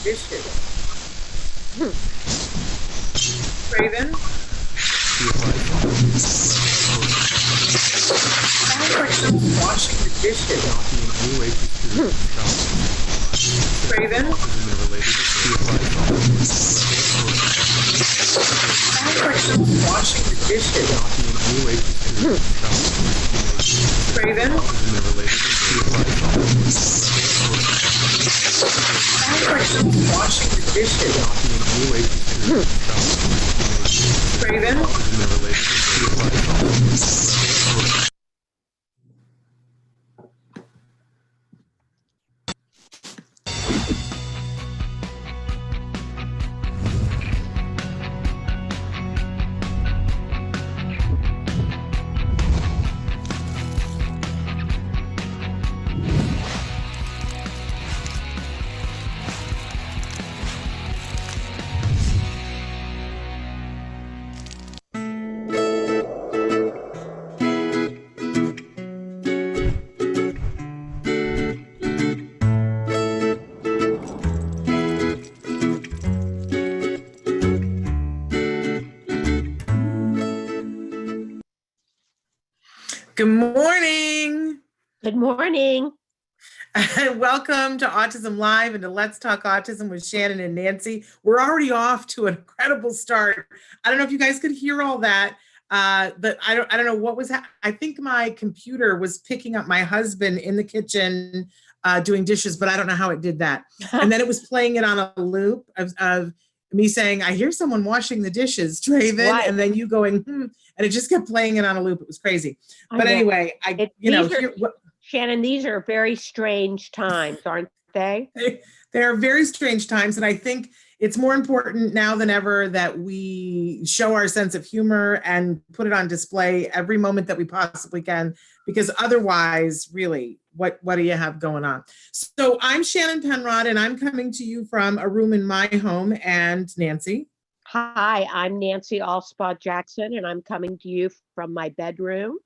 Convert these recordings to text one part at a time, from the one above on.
dishes. Craven? Sounds like someone washing the dishes. Craven? Sounds like someone washing the dishes. Craven? Sounds like someone washing the dishes. Craven? Good morning. Good morning. Welcome to Autism Live and to Let's Talk Autism with Shannon and Nancy. We're already off to an incredible start. I don't know if you guys could hear all that, but I don't know what was. I think my computer was picking up my husband in the kitchen doing dishes, but I don't know how it did that. And then it was playing it on a loop of me saying, "I hear someone washing the dishes, Draven," Right. and then you going, and it just kept playing it on a loop. It was crazy. But anyway, Shannon, these are very strange times, aren't they? They're very strange times. And I think it's more important now than ever that we show our sense of humor and put it on display every moment that we possibly can, because otherwise, really, what do you have going on? So I'm Shannon Penrod, and I'm coming to you from a room in my home. And Nancy? Hi, I'm Nancy Allspaw Jackson, and I'm coming to you from my bedroom.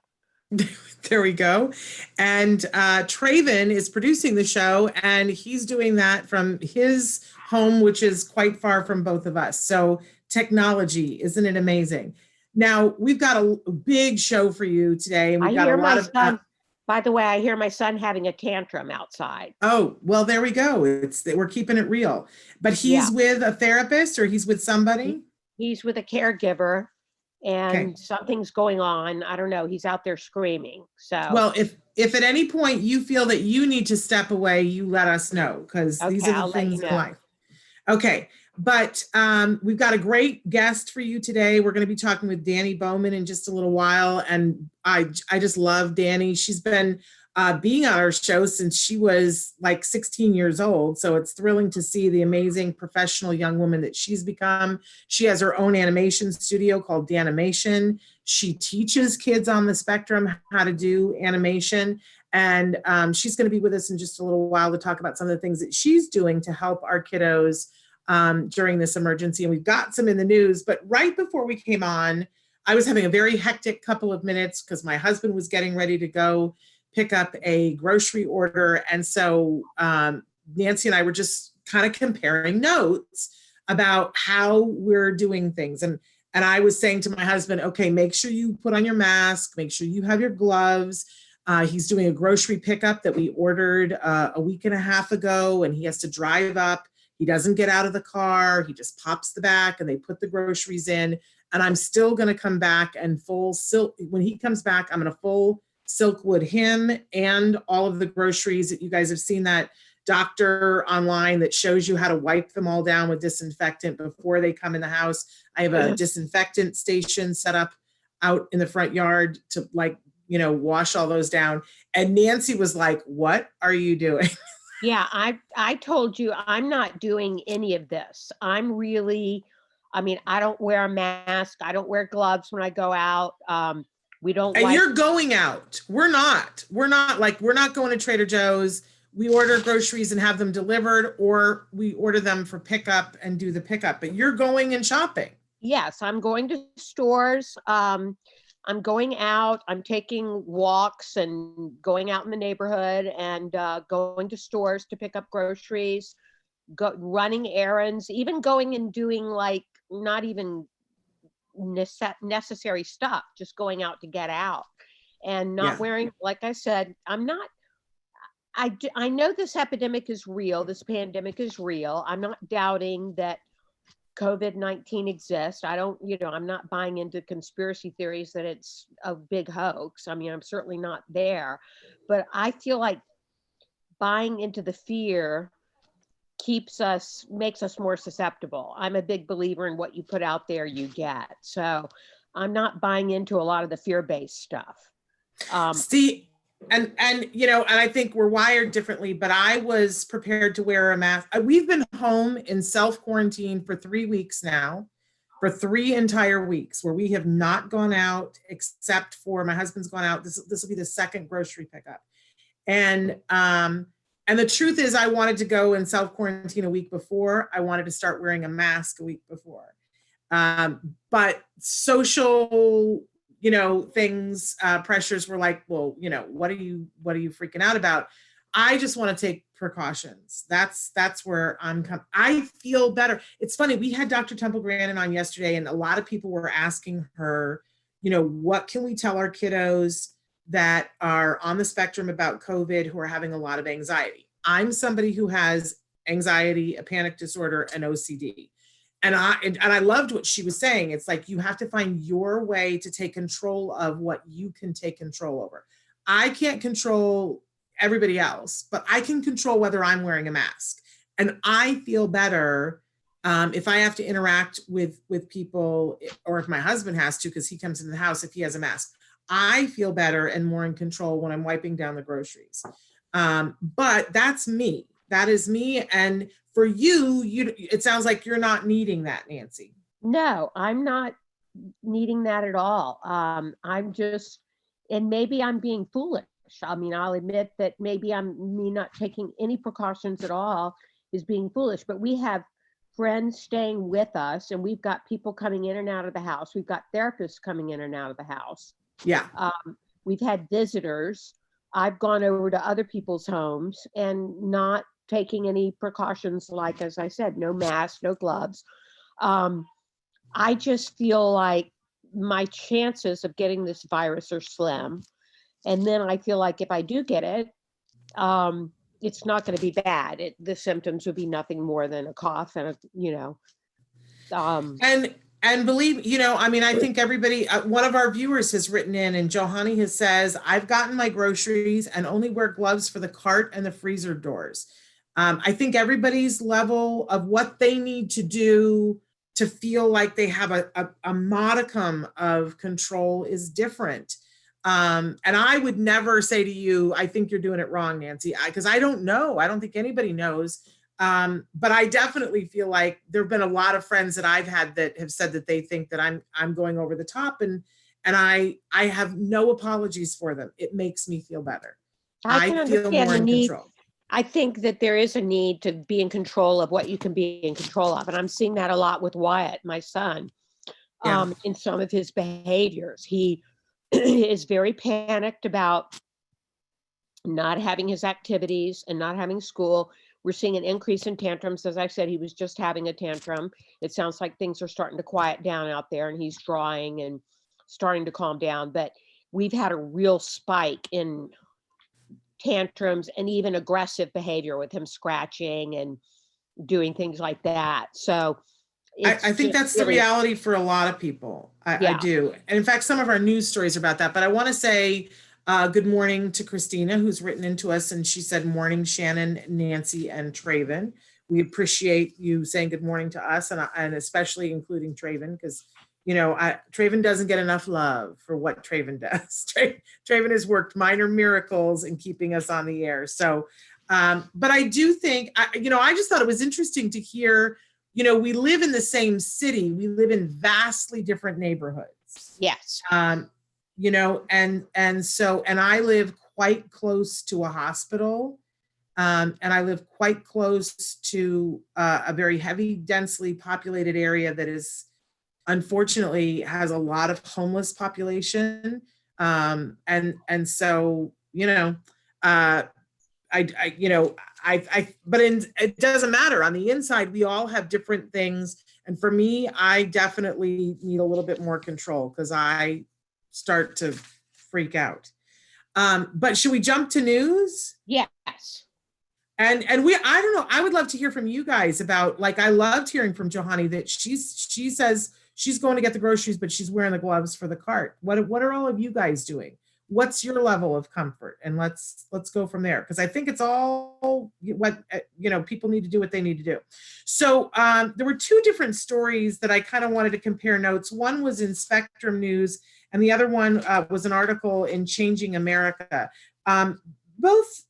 There we go. And Traven is producing the show, and he's doing that from his home, which is quite far from both of us. So technology, isn't it amazing? Now, we've got a big show for you today. And we've got a lot of by the way, I hear my son having a tantrum outside. Oh, well, there we go. We're keeping it real. But he's with a therapist, or he's with somebody? He's with a caregiver. And something's going on. I don't know. He's out there screaming. So, well, if at any point you feel that you need to step away, you let us know, because these are the things in life. Okay. But we've got a great guest for you today. We're going to be talking with Dani Bowman in just a little while. And I just love Dani. She's been being on our show since she was like 16 years old. So it's thrilling to see the amazing professional young woman that she's become. She has her own animation studio called Danimation. She teaches kids on the spectrum how to do animation. And she's going to be with us in just a little while to talk about some of the things that she's doing to help our kiddos during this emergency. And we've got some in the news. But right before we came on, I was having a very hectic couple of minutes because my husband was getting ready to go pick up a grocery order. And so Nancy and I were just kind of comparing notes about how we're doing things. And I was saying to my husband, okay, make sure you put on your mask, make sure you have your gloves. He's doing a grocery pickup that we ordered a week and a half ago, and he has to drive up. He doesn't get out of the car. He just pops the back and they put the groceries in. And I'm still going to come back and when he comes back, I'm going to full Silkwood him and all of the groceries. That you guys have seen that doctor online that shows you how to wipe them all down with disinfectant before they come in the house. I have a disinfectant station set up out in the front yard to wash all those down. And Nancy was like, "What are you doing?" Yeah, I told you I'm not doing any of this. I don't wear a mask. I don't wear gloves when I go out. We don't. And you're going out. We're not going to Trader Joe's. We order groceries and have them delivered, or we order them for pickup and do the pickup. But you're going and shopping. Yes, I'm going to stores. I'm going out. I'm taking walks and going out in the neighborhood and going to stores to pick up groceries. running errands, even going and doing like not even necessary stuff, just going out to get out and not wearing, like I said, I know this epidemic is real. This pandemic is real. I'm not doubting that COVID-19 exists. I'm not buying into conspiracy theories that it's a big hoax. I mean, I'm certainly not there, but I feel like buying into the fear makes us more susceptible. I'm a big believer in what you put out there, you get. So I'm not buying into a lot of the fear-based stuff. See, and I think we're wired differently, but I was prepared to wear a mask. We've been home in self-quarantine for 3 weeks now, for 3 entire weeks, where we have not gone out except for my husband's gone out. This will be the second grocery pickup. And the truth is, I wanted to go in self-quarantine a week before. I wanted to start wearing a mask a week before. But social, things, pressures were like, well, what are you freaking out about? I just want to take precautions. That's where I feel better. It's funny. We had Dr. Temple Grandin on yesterday, and a lot of people were asking her, what can we tell our kiddos that are on the spectrum about COVID, who are having a lot of anxiety? I'm somebody who has anxiety, a panic disorder, and OCD. And I loved what she was saying. It's like, you have to find your way to take control of what you can take control over. I can't control everybody else, but I can control whether I'm wearing a mask. And I feel better if I have to interact with people, or if my husband has to, because he comes into the house if he has a mask. I feel better and more in control when I'm wiping down the groceries. But that's me. That is me. And for you, it sounds like you're not needing that, Nancy. No, I'm not needing that at all. And maybe I'm being foolish. I mean, I'll admit that maybe me not taking any precautions at all is being foolish, but we have friends staying with us, and we've got people coming in and out of the house. We've got therapists coming in and out of the house. Yeah. We've had visitors. I've gone over to other people's homes and not taking any precautions, like, as I said, no mask, no gloves. I just feel like my chances of getting this virus are slim. And then I feel like if I do get it, it's not going to be bad. The symptoms would be nothing more than a cough and And believe, I think everybody, one of our viewers has written in, and Johanny says, I've gotten my groceries and only wear gloves for the cart and the freezer doors. I think everybody's level of what they need to do to feel like they have a modicum of control is different. And I would never say to you, I think you're doing it wrong, Nancy, because I don't know. I don't think anybody knows. But I definitely feel like there have been a lot of friends that I've had that have said that they think that I'm going over the top, and I have no apologies for them. It makes me feel better. I feel more in control. I think that there is a need to be in control of what you can be in control of. And I'm seeing that a lot with Wyatt, my son, in some of his behaviors. He is very panicked about not having his activities and not having school. We're seeing an increase in tantrums. As I said, he was just having a tantrum. It sounds like things are starting to quiet down out there, and he's drawing and starting to calm down. But we've had a real spike in tantrums and even aggressive behavior with him scratching and doing things like that. So I think that's really the reality for a lot of people. I do. And in fact, some of our news stories are about that. But I want to say good morning to Christina, who's written into us, and she said, morning, Shannon, Nancy, and Traven. We appreciate you saying good morning to us, and especially including Traven, because Traven doesn't get enough love for what Traven does. Traven has worked minor miracles in keeping us on the air. So, but I do think, I just thought it was interesting to hear, we live in the same city. We live in vastly different neighborhoods. Yes. And I live quite close to a hospital. And I live quite close to a very heavy, densely populated area that is, unfortunately, has a lot of homeless population. And so, but it doesn't matter. On the inside, we all have different things. And for me, I definitely need a little bit more control because I start to freak out. But should we jump to news? Yes. And I don't know, I would love to hear from you guys about, like, I loved hearing from Johanny that she says she's going to get the groceries, but she's wearing the gloves for the cart. What are all of you guys doing? What's your level of comfort? And let's go from there, because I think it's all what people need to do what they need to do. So there were two different stories that I kind of wanted to compare notes. One was in Spectrum News, and the other one was an article in Changing America. Both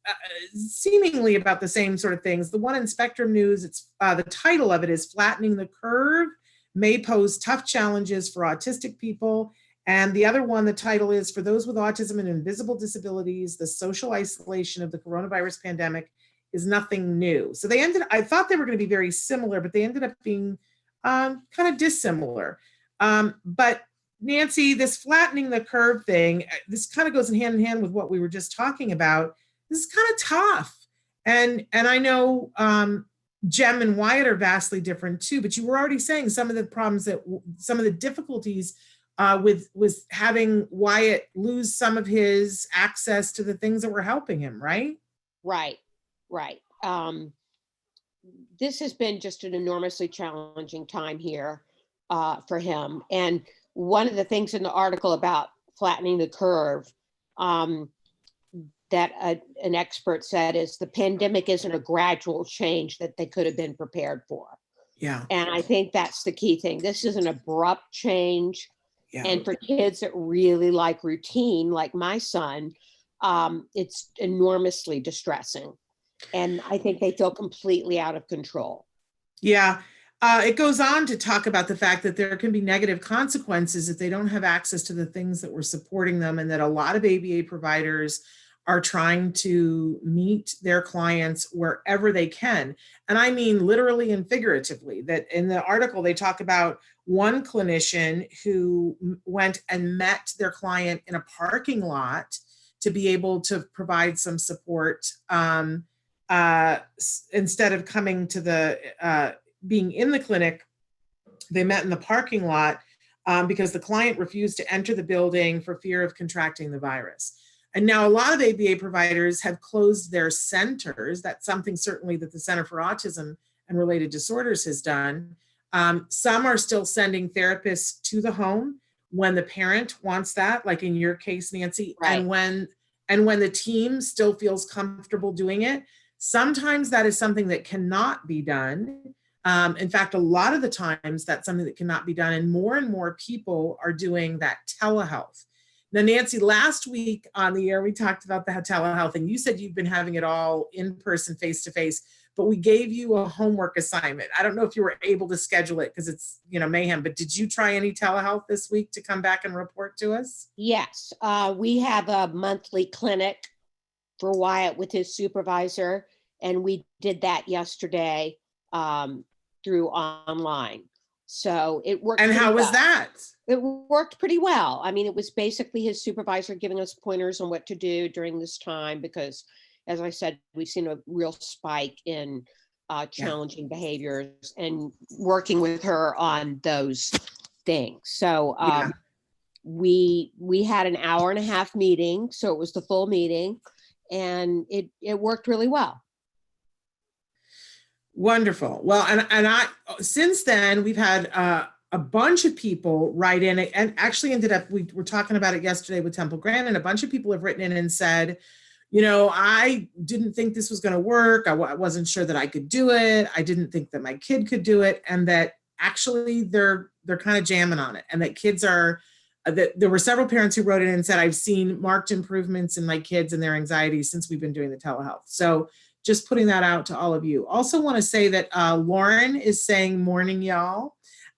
seemingly about the same sort of things. The one in Spectrum News, it's the title of it is "Flattening the Curve May Pose Tough Challenges for Autistic People." And the other one, the title is "For Those with Autism and Invisible Disabilities, the Social Isolation of the Coronavirus Pandemic is Nothing New." So I thought they were going to be very similar, but they ended up being kind of dissimilar. But Nancy, this flattening the curve thing, this kind of goes hand in hand with what we were just talking about. This is kind of tough. And I know Jem and Wyatt are vastly different too, but you were already saying some of the difficulties with having Wyatt lose some of his access to the things that were helping him, right? Right. This has been just an enormously challenging time here for him. And one of the things in the article about flattening the curve that an expert said is the pandemic isn't a gradual change that they could have been prepared for. Yeah. And I think that's the key thing. This is an abrupt change. Yeah. And for kids that really like routine, like my son, it's enormously distressing. And I think they feel completely out of control. Yeah. It goes on to talk about the fact that there can be negative consequences if they don't have access to the things that were supporting them, and that a lot of ABA providers are trying to meet their clients wherever they can. And I mean literally and figuratively. That in the article, they talk about one clinician who went and met their client in a parking lot to be able to provide some support instead of coming to the being in the clinic. They met in the parking lot because the client refused to enter the building for fear of contracting the virus. And now a lot of ABA providers have closed their centers. That's something certainly that the Center for Autism and Related Disorders has done. Some are still sending therapists to the home when the parent wants that, like in your case, Nancy, right. and when the team still feels comfortable doing it. Sometimes that is something that cannot be done. In fact, a lot of the times that's something that cannot be done, and more people are doing that telehealth. Now, Nancy, last week on the air, we talked about the telehealth, and you said you've been having it all in person, face to face, but we gave you a homework assignment. I don't know if you were able to schedule it because it's, mayhem, but did you try any telehealth this week to come back and report to us? Yes, we have a monthly clinic for Wyatt with his supervisor, and we did that yesterday through online. So it worked. And how was that? It worked pretty well. I mean, it was basically his supervisor giving us pointers on what to do during this time, because as I said, we've seen a real spike in challenging behaviors, and working with her on those things. So we had an 1.5-hour meeting. So it was the full meeting, and it worked really well. Wonderful. Well, and I since then we've had a bunch of people write in, and actually ended up, we were talking about it yesterday with Temple Grant, and a bunch of people have written in and said, I didn't think this was going to work. I wasn't sure that I could do it. I didn't think that my kid could do it, and that actually they're kind of jamming on it, and that kids are. That there were several parents who wrote in and said, I've seen marked improvements in my kids and their anxiety since we've been doing the telehealth. So just putting that out to all of you. Also want to say that Lauren is saying morning, y'all.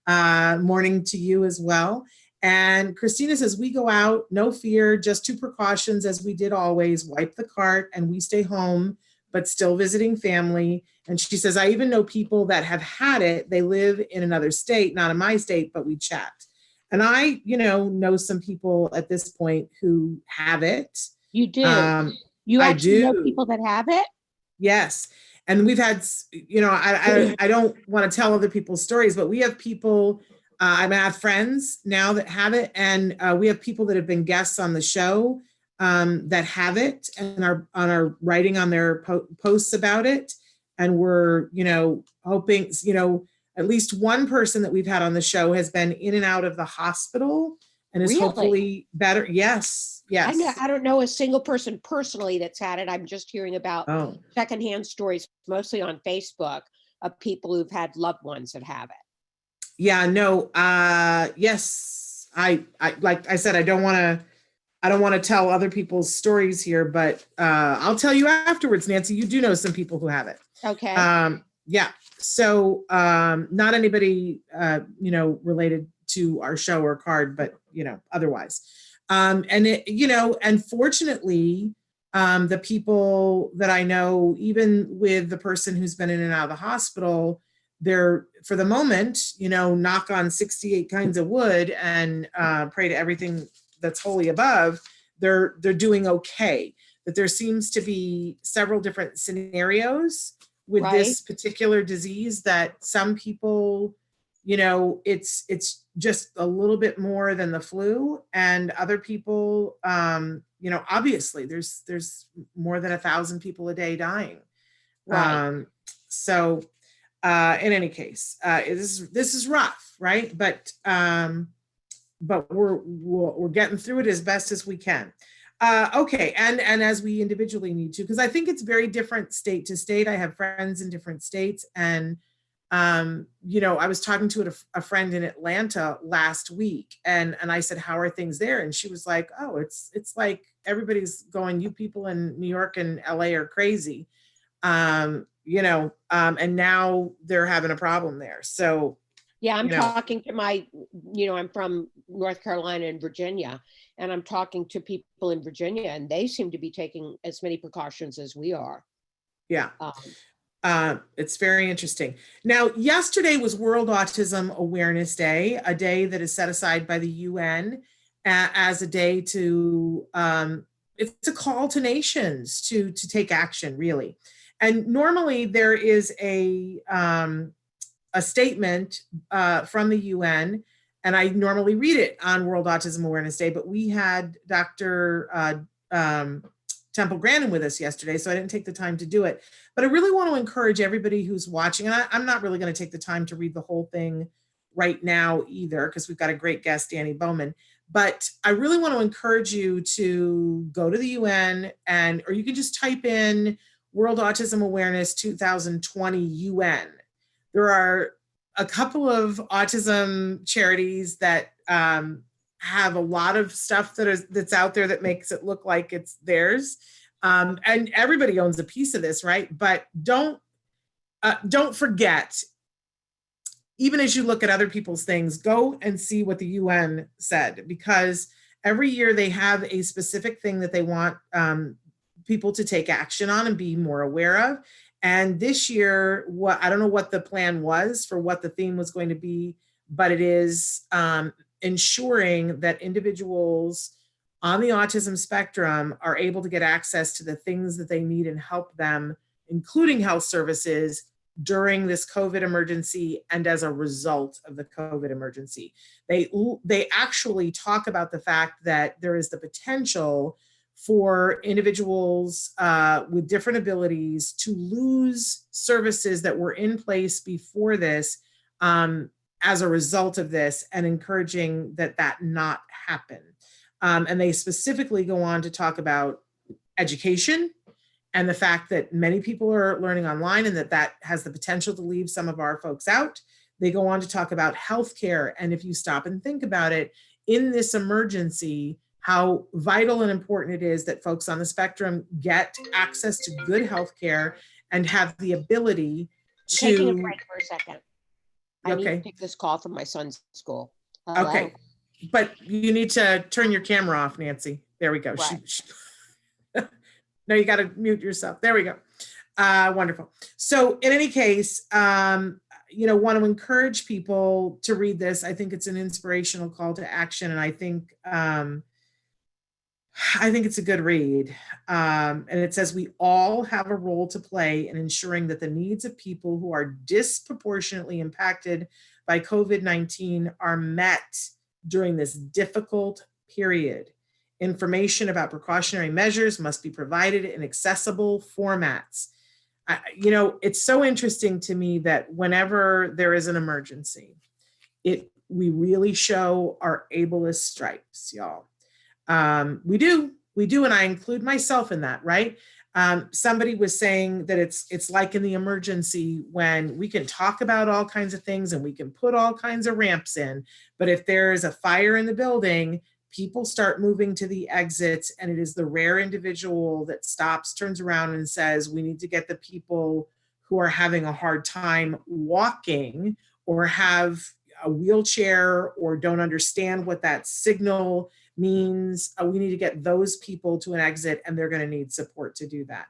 Morning to you as well. And Christina says, we go out, no fear, just 2 precautions as we did always, wipe the cart, and we stay home, but still visiting family. And she says, I even know people that have had it. They live in another state, not in my state, but we chat. And I, know some people at this point who have it. You do. You I actually know do. people that have it? Yes. And we've had, I don't want to tell other people's stories, but we have people, I have friends now that have it. And we have people that have been guests on the show that have it and are writing on their posts about it. And we're, hoping, at least one person that we've had on the show has been in and out of the hospital and is hopefully better. Yes. Yes. I don't know a single person personally that's had it. I'm just hearing about secondhand stories, mostly on Facebook, of people who've had loved ones that have it. Yeah, no, yes. I like I said, I don't want to tell other people's stories here, but I'll tell you afterwards, Nancy. You do know some people who have it. Okay. Yeah. So not anybody related to our show or card, but otherwise. And it, and fortunately, the people that I know, even with the person who's been in and out of the hospital, they're, for the moment, knock on 68 kinds of wood and pray to everything that's holy above, they're doing okay. But there seems to be several different scenarios with this particular disease that some people, it's just a little bit more than the flu, and other people, obviously there's more than 1,000 people a day dying. So in any case, this is rough, right? But we're getting through it as best as we can. Okay, and as we individually need to, because I think it's very different state to state. I have friends in different states, and I was talking to a friend in Atlanta last week, and I said, "How are things there?" And she was like, "Oh, it's like everybody's going. You people in New York and LA are crazy." And now they're having a problem there. So yeah, I'm talking to I'm from North Carolina and Virginia, and I'm talking to people in Virginia, and they seem to be taking as many precautions as we are. Yeah. It's very interesting. Now, yesterday was World Autism Awareness Day, a day that is set aside by the UN as a day to, it's a call to nations to take action, really. And normally there is a statement from the UN, and I normally read it on World Autism Awareness Day, but we had Dr. Temple Grandin with us yesterday, so I didn't take the time to do it. But I really want to encourage everybody who's watching, and I'm not really going to take the time to read the whole thing right now either, because we've got a great guest, Dani Bowman. But I really want to encourage you to go to the UN, or you can just type in World Autism Awareness 2020 UN. There are a couple of autism charities that have a lot of stuff that's out there that makes it look like it's theirs. And everybody owns a piece of this, right? But don't forget, even as you look at other people's things, go and see what the UN said, because every year they have a specific thing that they want people to take action on and be more aware of. And this year, I don't know what the plan was for what the theme was going to be, but it is ensuring that individuals on the autism spectrum are able to get access to the things that they need and help them, including health services, during this COVID emergency and as a result of the COVID emergency. They actually talk about the fact that there is the potential for individuals with different abilities to lose services that were in place before this as a result of this, and encouraging that not happen. And they specifically go on to talk about education and the fact that many people are learning online, and that has the potential to leave some of our folks out. They go on to talk about healthcare. And if you stop and think about it, in this emergency, how vital and important it is that folks on the spectrum get access to good healthcare and have the ability to— Taking a break for a second. I need to take this call from my son's school. Hello? Okay. But you need to turn your camera off, Nancy. There we go. Right. No, you got to mute yourself. There we go. Wonderful. So in any case, want to encourage people to read this. I think it's an inspirational call to action. And I think I think it's a good read. And it says, we all have a role to play in ensuring that the needs of people who are disproportionately impacted by COVID-19 are met during this difficult period. Information about precautionary measures must be provided in accessible formats. It's so interesting to me that whenever there is an emergency, we really show our ableist stripes, y'all. We do, and I include myself in that, right? Somebody was saying that it's like in the emergency when we can talk about all kinds of things and we can put all kinds of ramps in, but if there is a fire in the building, people start moving to the exits, and it is the rare individual that stops, turns around, and says, we need to get the people who are having a hard time walking or have a wheelchair or don't understand what that signal means. We need to get those people to an exit, and they're going to need support to do that.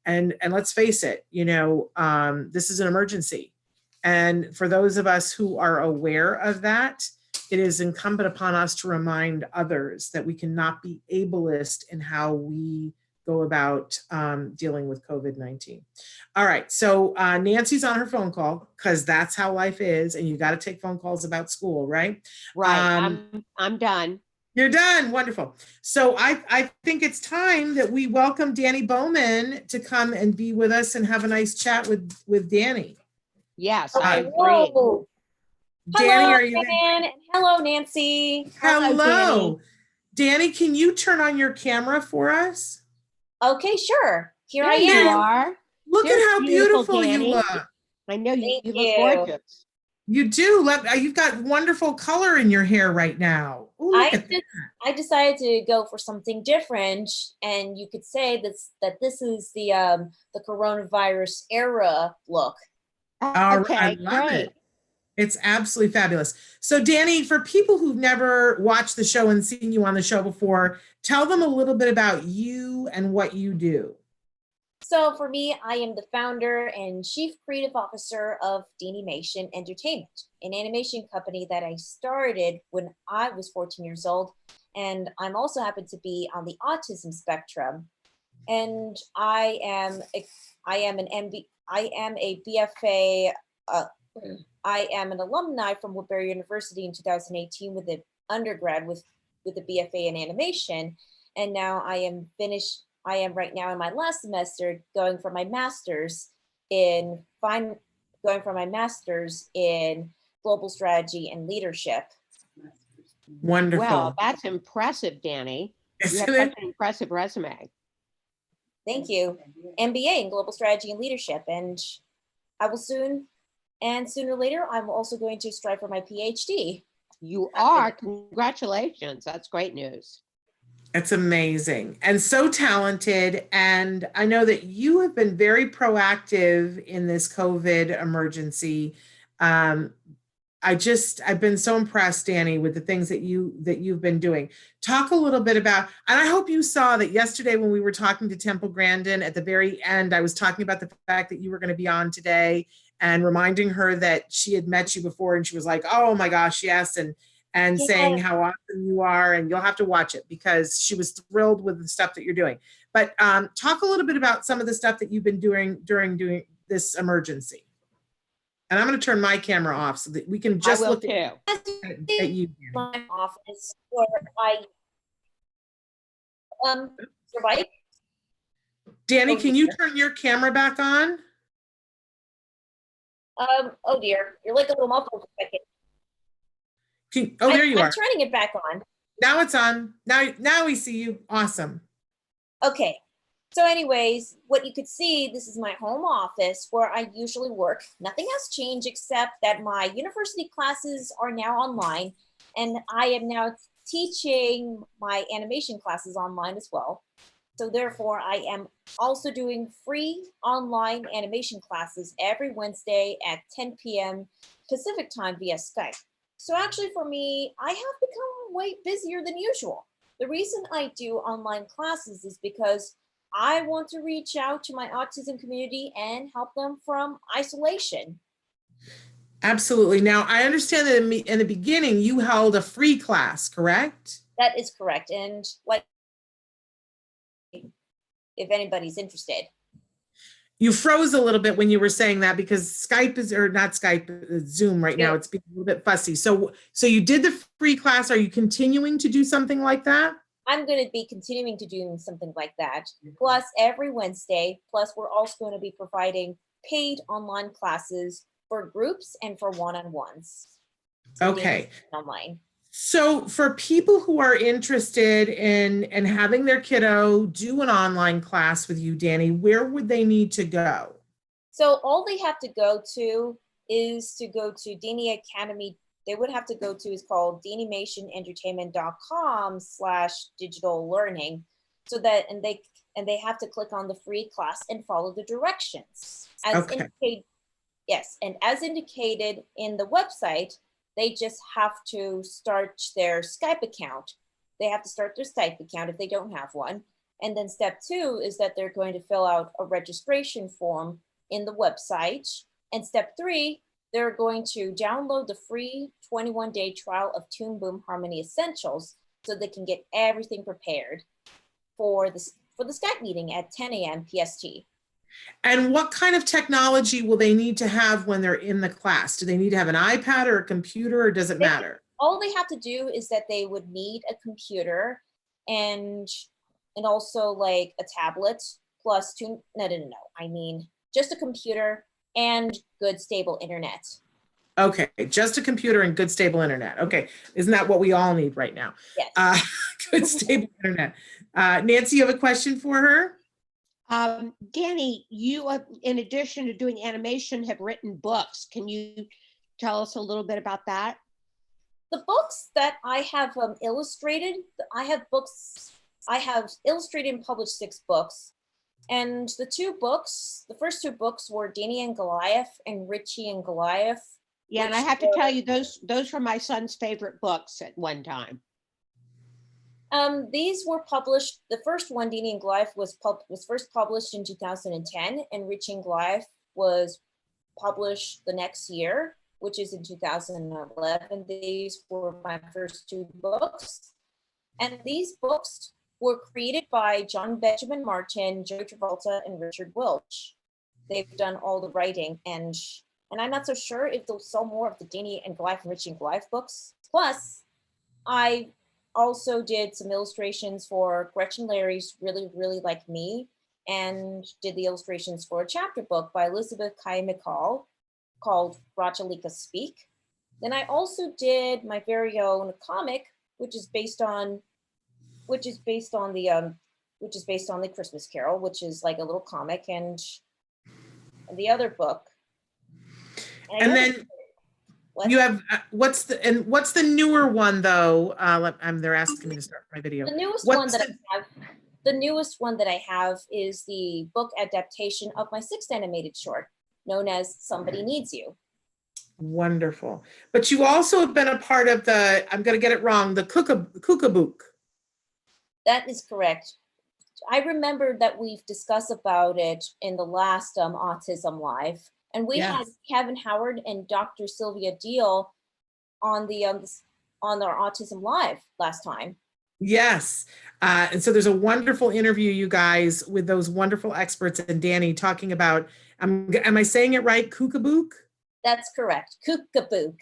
And let's face it, this is an emergency. And for those of us who are aware of that, it is incumbent upon us to remind others that we cannot be ableist in how we go about dealing with COVID-19. All right, so Nancy's on her phone call because that's how life is, and you got to take phone calls about school, right? Right, I'm done. You're done, wonderful. So I think it's time that we welcome Dani Bowman to come and be with us and have a nice chat with Dani. Yes, I agree. Dani, hello, are you Dan, and hello, Nancy. Hello. Dani, can you turn on your camera for us? Okay, sure. Here There I you am. are. Look There's at how beautiful you Dani. look. I know you Thank look you. gorgeous. You do. You've got wonderful color in your hair right now. Ooh, I decided to go for something different, and you could say that this is the coronavirus era look. Okay, I love great. it. It's absolutely fabulous. So Dani, for people who've never watched the show and seen you on the show before, tell them a little bit about you and what you do. So for me, I am the founder and chief creative officer of Danimation Entertainment, an animation company that I started when I was 14 years old. And I'm also happen to be on the autism spectrum. And I am a BFA, I am an alumni from Woodbury University in 2018 with an undergrad with a BFA in animation. And now I am right now in my last semester going for my master's in global strategy and leadership. Wonderful. Well, that's impressive, Dani. You have such an impressive resume. Thank you. MBA in global strategy and leadership. And I will sooner or later, I'm also going to strive for my PhD. You are. Congratulations. That's great news. It's amazing and so talented. And I know that you have been very proactive in this COVID emergency. I've been so impressed, Dani, with the things that you've been doing. Talk a little bit about, and I hope you saw that yesterday when we were talking to Temple Grandin at the very end, I was talking about the fact that you were going to be on today and reminding her that she had met you before, and she was like, oh my gosh, yes, and Yeah. saying how awesome you are, and you'll have to watch it because she was thrilled with the stuff that you're doing. But talk a little bit about some of the stuff that you've been doing during this emergency. And I'm going to turn my camera off so that we can just look at you. My office where I survive. Dani, can you turn your camera back on? Oh dear, you're like a little muffled for a second. There you are. I'm turning it back on. Now it's on. Now we see you. Awesome. Okay. So anyways, what you could see, this is my home office where I usually work. Nothing has changed except that my university classes are now online, and I am now teaching my animation classes online as well. So therefore, I am also doing free online animation classes every Wednesday at 10 p.m. Pacific time via Skype. So actually for me, I have become way busier than usual. The reason I do online classes is because I want to reach out to my autism community and help them from isolation. Absolutely. Now, I understand that in the beginning, you held a free class, correct? That is correct. And like if anybody's interested. You froze a little bit when you were saying that because Skype is, or not Skype, Zoom right now, it's being a little bit fussy. So you did the free class. Are you continuing to do something like that? I'm going to be continuing to do something like that. Plus every Wednesday, plus we're also going to be providing paid online classes for groups and for one-on-ones. So okay. Online. So for people who are interested in having their kiddo do an online class with you, Dani, where would they need to go? So all they have to go to is to go to Dani Academy. They would have to go to, is called danimationentertainment.com/digital learning. So that, and they have to click on the free class and follow the directions. As indicated, yes, and as indicated in the website, they just have to start their Skype account. They have to start their Skype account if they don't have one. And then step 2 is that they're going to fill out a registration form in the website. And step 3, they're going to download the free 21-day trial of Toon Boom Harmony Essentials so they can get everything prepared for the Skype meeting at 10 a.m. PST. And what kind of technology will they need to have when they're in the class? Do they need to have an iPad or a computer, or does it matter? All they have to do is that they would need a computer and also like a tablet plus no, I mean, just a computer and good stable internet. Okay, just a computer and good stable internet. Okay, isn't that what we all need right now? Yes. Good stable internet. Nancy, you have a question for her? Dani, you, in addition to doing animation, have written books. Can you tell us a little bit about that? The books that I have illustrated, I have illustrated and published 6 books. And the first two books were Dani and Goliath and Richie and Goliath. Yeah, and I have to tell you, those were my son's favorite books at one time. These were published. The first one, Dani and Goliath, was first published in 2010, and Richie and Goliath was published the next year, which is in 2011. These were my first 2 books. And these books were created by John Benjamin Martin, Joe Travolta, and Richard Welch. They've done all the writing, and I'm not so sure if they'll sell more of the Dani and Goliath and Richie and Goliath books. Plus, I also did some illustrations for Gretchen Larry's Really, Really Like Me, and did the illustrations for a chapter book by Elizabeth Kai McCall called Rachalika Speak. Then I also did my very own comic, which is based on the Christmas Carol, which is like a little comic, and the other book. And then you have what's the newer one though? They're asking me to start my video. The newest one that I have is the book adaptation of my 6th animated short, known as Somebody Needs You. Wonderful. But you also have been a part of the, I'm going to get it wrong, the Kookabook. That is correct. I remember that we've discussed about it in the last Autism Live, and we had Kevin Howard and Dr. Sylvia Deal on our Autism Live last time. Yes. And so there's a wonderful interview, you guys, with those wonderful experts and Dani talking about, am I saying it right? Kookabook? That's correct. Kookabook.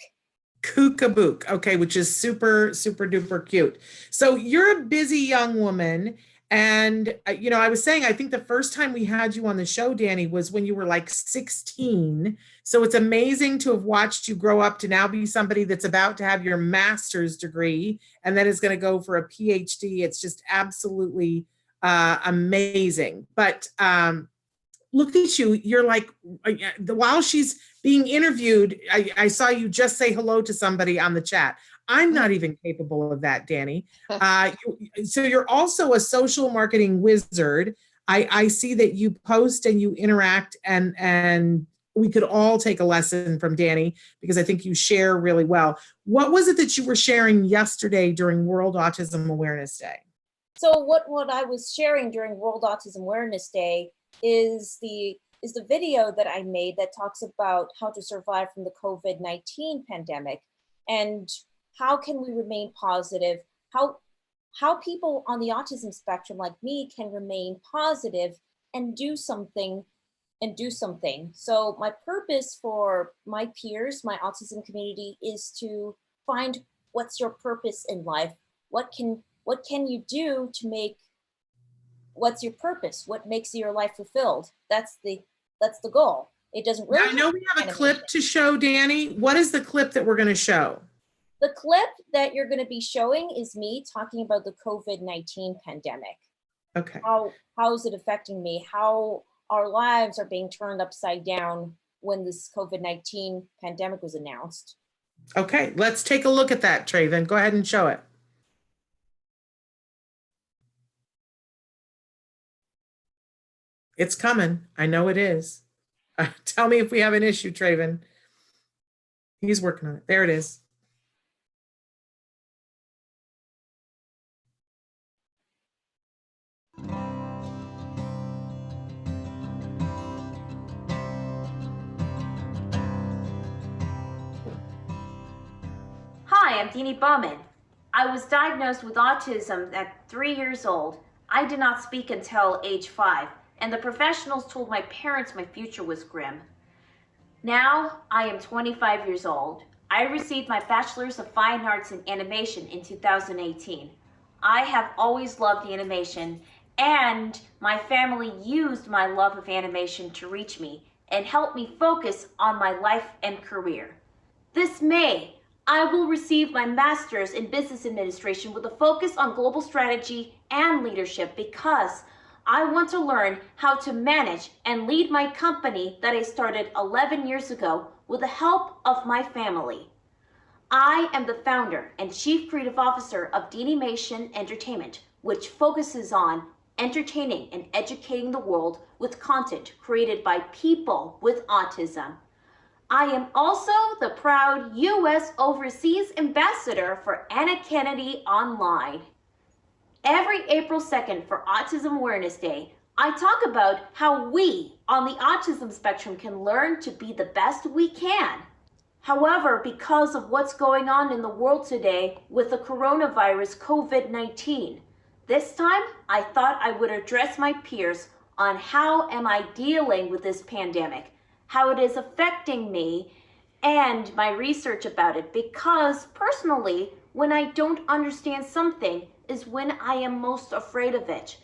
Kookabook. Okay, which is super, super duper cute. So you're a busy young woman. And, I was saying, I think the first time we had you on the show, Dani, was when you were like 16. So it's amazing to have watched you grow up to now be somebody that's about to have your master's degree and then is going to go for a PhD. It's just absolutely amazing. But look at you. You're like, while she's being interviewed, I saw you just say hello to somebody on the chat. I'm not even capable of that, Dani. So you're also a social marketing wizard. I see that you post and you interact, and we could all take a lesson from Dani because I think you share really well. What was it that you were sharing yesterday during World Autism Awareness Day? So what I was sharing during World Autism Awareness Day is the video that I made that talks about how to survive from the COVID-19 pandemic and how can we remain positive? How how people on the autism spectrum like me can remain positive and do something. So my purpose for my peers, my autism community, is to find what's your purpose in life. What can you do to make, what's your purpose? What makes your life fulfilled? That's the goal. It doesn't really. Now, I know we have a clip to show, Dani. What is the clip that we're going to show? The clip that you're going to be showing is me talking about the COVID-19 pandemic. Okay. How is it affecting me? How our lives are being turned upside down when this COVID-19 pandemic was announced. Okay, let's take a look at that, Traven. Go ahead and show it. It's coming. I know it is. Tell me if we have an issue, Traven. He's working on it. There it is. Hi, I'm Dani Bowman. I was diagnosed with autism at 3 years old. I did not speak until age 5, and the professionals told my parents my future was grim. Now, I am 25 years old. I received my Bachelor's of Fine Arts in Animation in 2018. I have always loved animation, and my family used my love of animation to reach me and help me focus on my life and career. This May, I will receive my Master's in Business Administration with a focus on global strategy and leadership because I want to learn how to manage and lead my company that I started 11 years ago with the help of my family. I am the founder and Chief Creative Officer of Danimation Entertainment, which focuses on entertaining and educating the world with content created by people with autism. I am also the proud U.S. Overseas Ambassador for Anna Kennedy Online. Every April 2nd for Autism Awareness Day, I talk about how we on the autism spectrum can learn to be the best we can. However, because of what's going on in the world today with the coronavirus COVID-19, this time I thought I would address my peers on how am I dealing with this pandemic, how it is affecting me, and my research about it, because personally, when I don't understand something is when I am most afraid of it.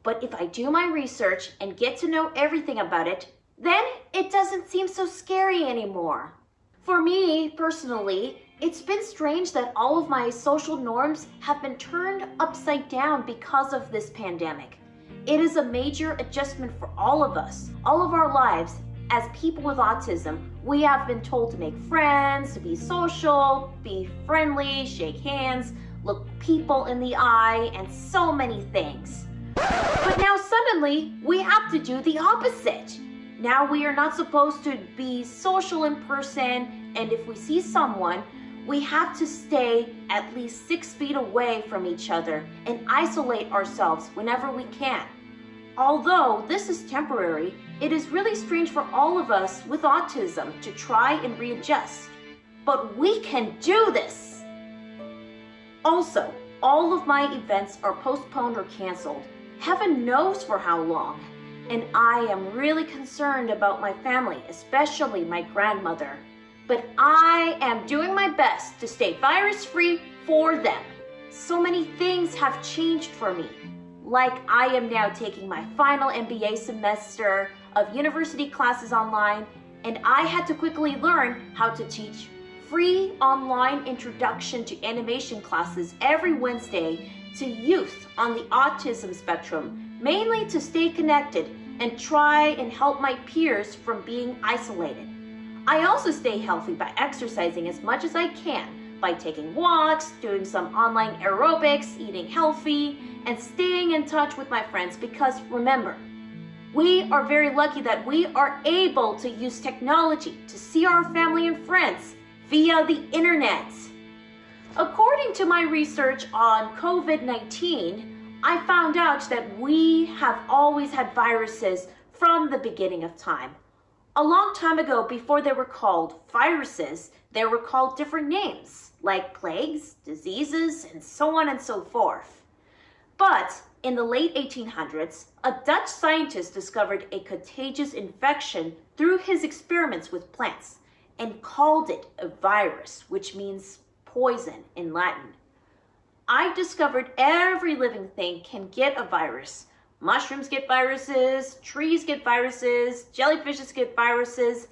But if I do my research and get to know everything about it, then it doesn't seem so scary anymore. For me, personally, it's been strange that all of my social norms have been turned upside down because of this pandemic. It is a major adjustment for all of us, all of our lives. As people with autism, we have been told to make friends, to be social, be friendly, shake hands, look people in the eye, and so many things. But now suddenly, we have to do the opposite. Now we are not supposed to be social in person, and if we see someone, we have to stay at least 6 feet away from each other and isolate ourselves whenever we can. Although this is temporary, it is really strange for all of us with autism to try and readjust. But we can do this! Also, all of my events are postponed or canceled. Heaven knows for how long. And I am really concerned about my family, especially my grandmother. But I am doing my best to stay virus-free for them. So many things have changed for me. Like I am now taking my final MBA semester of university classes online, and I had to quickly learn how to teach free online introduction to animation classes every Wednesday to youth on the autism spectrum, mainly to stay connected and try and help my peers from being isolated. I also stay healthy by exercising as much as I can, by taking walks, doing some online aerobics, eating healthy, and staying in touch with my friends, because remember, we are very lucky that we are able to use technology to see our family and friends via the internet. According to my research on COVID-19, I found out that we have always had viruses from the beginning of time. A long time ago, before they were called viruses, they were called different names, like plagues, diseases, and so on and so forth. But in the late 1800s, a Dutch scientist discovered a contagious infection through his experiments with plants and called it a virus, which means poison in Latin. I discovered every living thing can get a virus. Mushrooms get viruses, trees get viruses, jellyfishes get viruses,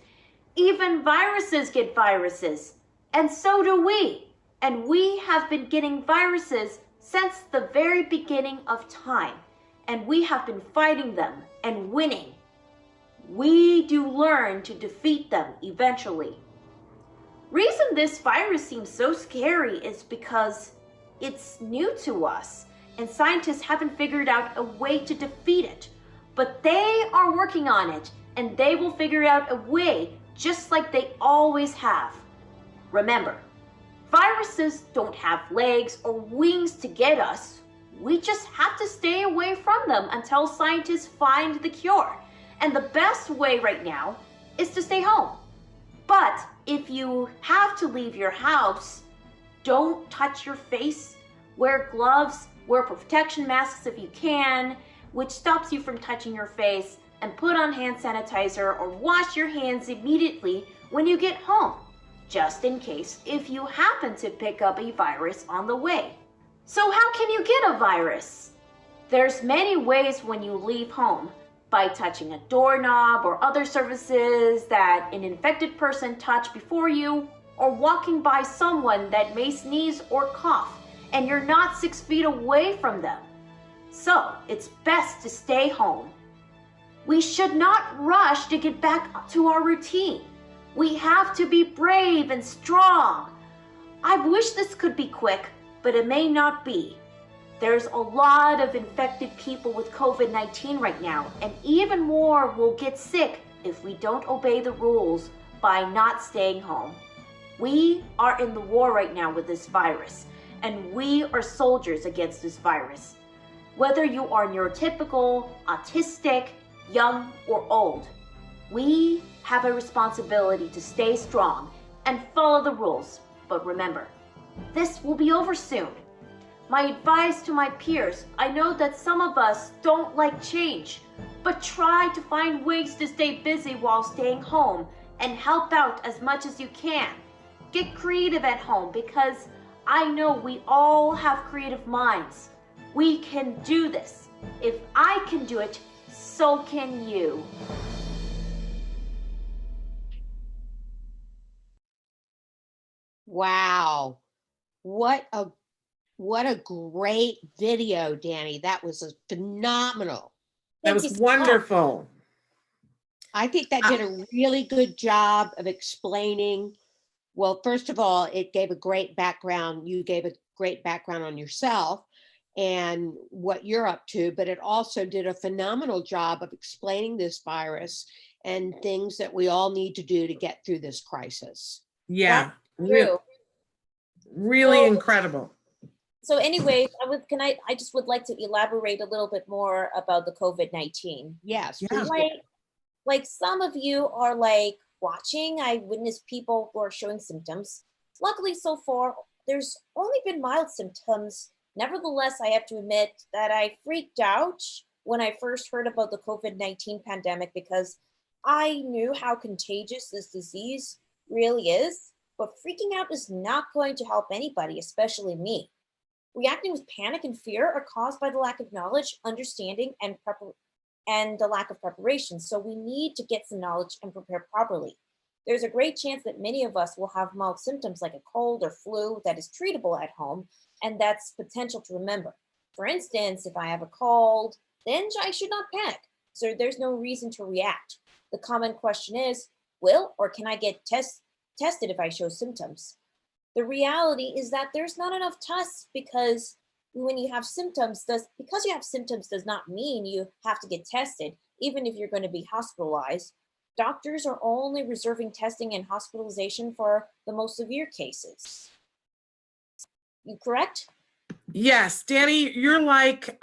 even viruses get viruses. And so do we. And we have been getting viruses since the very beginning of time. And we have been fighting them and winning. We do learn to defeat them eventually. Reason this virus seems so scary is because it's new to us and scientists haven't figured out a way to defeat it. But they are working on it and they will figure out a way just like they always have. Remember, viruses don't have legs or wings to get us. We just have to stay away from them until scientists find the cure. And the best way right now is to stay home. But if you have to leave your house, don't touch your face, wear gloves, wear protection masks if you can, which stops you from touching your face, and put on hand sanitizer or wash your hands immediately when you get home, just in case if you happen to pick up a virus on the way. So how can you get a virus? There's many ways when you leave home, by touching a doorknob or other surfaces that an infected person touched before you, or walking by someone that may sneeze or cough and you're not 6 feet away from them. So it's best to stay home. We should not rush to get back to our routine. We have to be brave and strong. I wish this could be quick, but it may not be. There's a lot of infected people with COVID-19 right now, and even more will get sick if we don't obey the rules by not staying home. We are in the war right now with this virus, and we are soldiers against this virus. Whether you are neurotypical, autistic, young, or old, we have a responsibility to stay strong and follow the rules. But remember, this will be over soon. My advice to my peers, I know that some of us don't like change, but try to find ways to stay busy while staying home and help out as much as you can. Get creative at home because I know we all have creative minds. We can do this. If I can do it, so can you. Wow. What a great video, Dani. That was phenomenal. That was wonderful. I think that did a really good job of explaining. Well, first of all, it gave a great background. You gave a great background on yourself and what you're up to, but it also did a phenomenal job of explaining this virus and things that we all need to do to get through this crisis. Yeah, really incredible. So anyways, I just would like to elaborate a little bit more about the COVID-19. Yes. Yeah. Like some of you are like watching, I witnessed people who are showing symptoms. Luckily so far, there's only been mild symptoms. Nevertheless, I have to admit that I freaked out when I first heard about the COVID-19 pandemic because I knew how contagious this disease really is, but freaking out is not going to help anybody, especially me. Reacting with panic and fear are caused by the lack of knowledge, understanding, and the lack of preparation. So we need to get some knowledge and prepare properly. There's a great chance that many of us will have mild symptoms like a cold or flu that is treatable at home, and that's potential to remember. For instance, if I have a cold, then I should not panic. So there's no reason to react. The common question is, will or can I get tested if I show symptoms? The reality is that there's not enough tests because when you have symptoms, because you have symptoms does not mean you have to get tested, even if you're going to be hospitalized. Doctors are only reserving testing and hospitalization for the most severe cases. You correct? Yes, Dani, you're like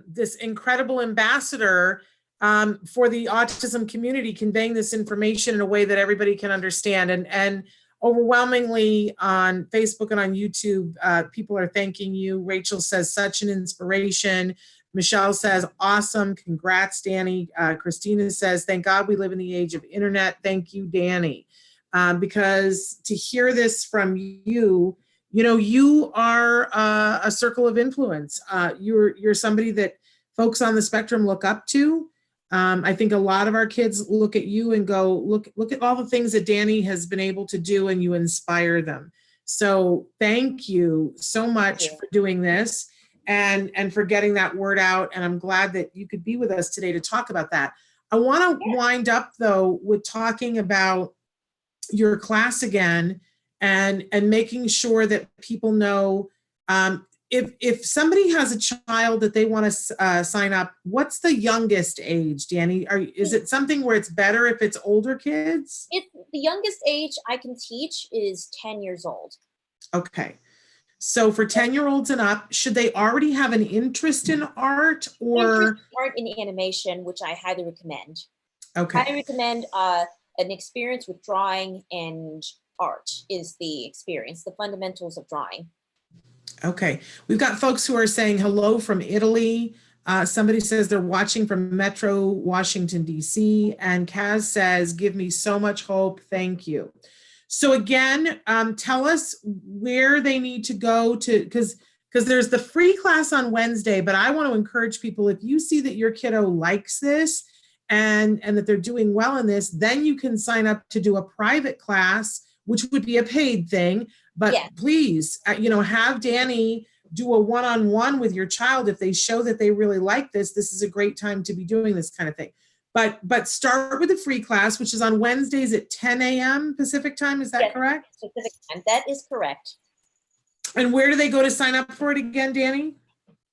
this incredible ambassador for the autism community, conveying this information in a way that everybody can understand. And overwhelmingly on Facebook and on YouTube, people are thanking you. Rachel says, such an inspiration. Michelle says, awesome. Congrats, Dani. Christina says, thank God we live in the age of internet. Thank you, Dani. Because to hear this from you, you know, you are a circle of influence. You're somebody that folks on the spectrum look up to. I think a lot of our kids look at you and go, look at all the things that Dani has been able to do, and you inspire them. So thank you so much for doing this and for getting that word out. And I'm glad that you could be with us today to talk about that. I want to wind up though with talking about your class again and making sure that people know, if somebody has a child that they want to sign up, what's the youngest age, Dani? Is it something where it's better if it's older kids? The youngest age I can teach is 10 years old. Okay. So for 10-year-olds and up, should they already have an interest in art or? Art in animation, which I highly recommend. Okay. I recommend an experience with drawing and art is the experience, the fundamentals of drawing. Okay, we've got folks who are saying hello from Italy. Somebody says they're watching from Metro Washington, D.C. And Kaz says, give me so much hope. Thank you. So again, tell us where they need to go to, because there's the free class on Wednesday, but I want to encourage people, if you see that your kiddo likes this and that they're doing well in this, then you can sign up to do a private class, which would be a paid thing. But please, you know, have Dani do a one-on-one with your child. If they show that they really like this, this is a great time to be doing this kind of thing. But start with a free class, which is on Wednesdays at 10 a.m. Pacific time. Is that correct? Pacific time. That is correct. And where do they go to sign up for it again, Dani?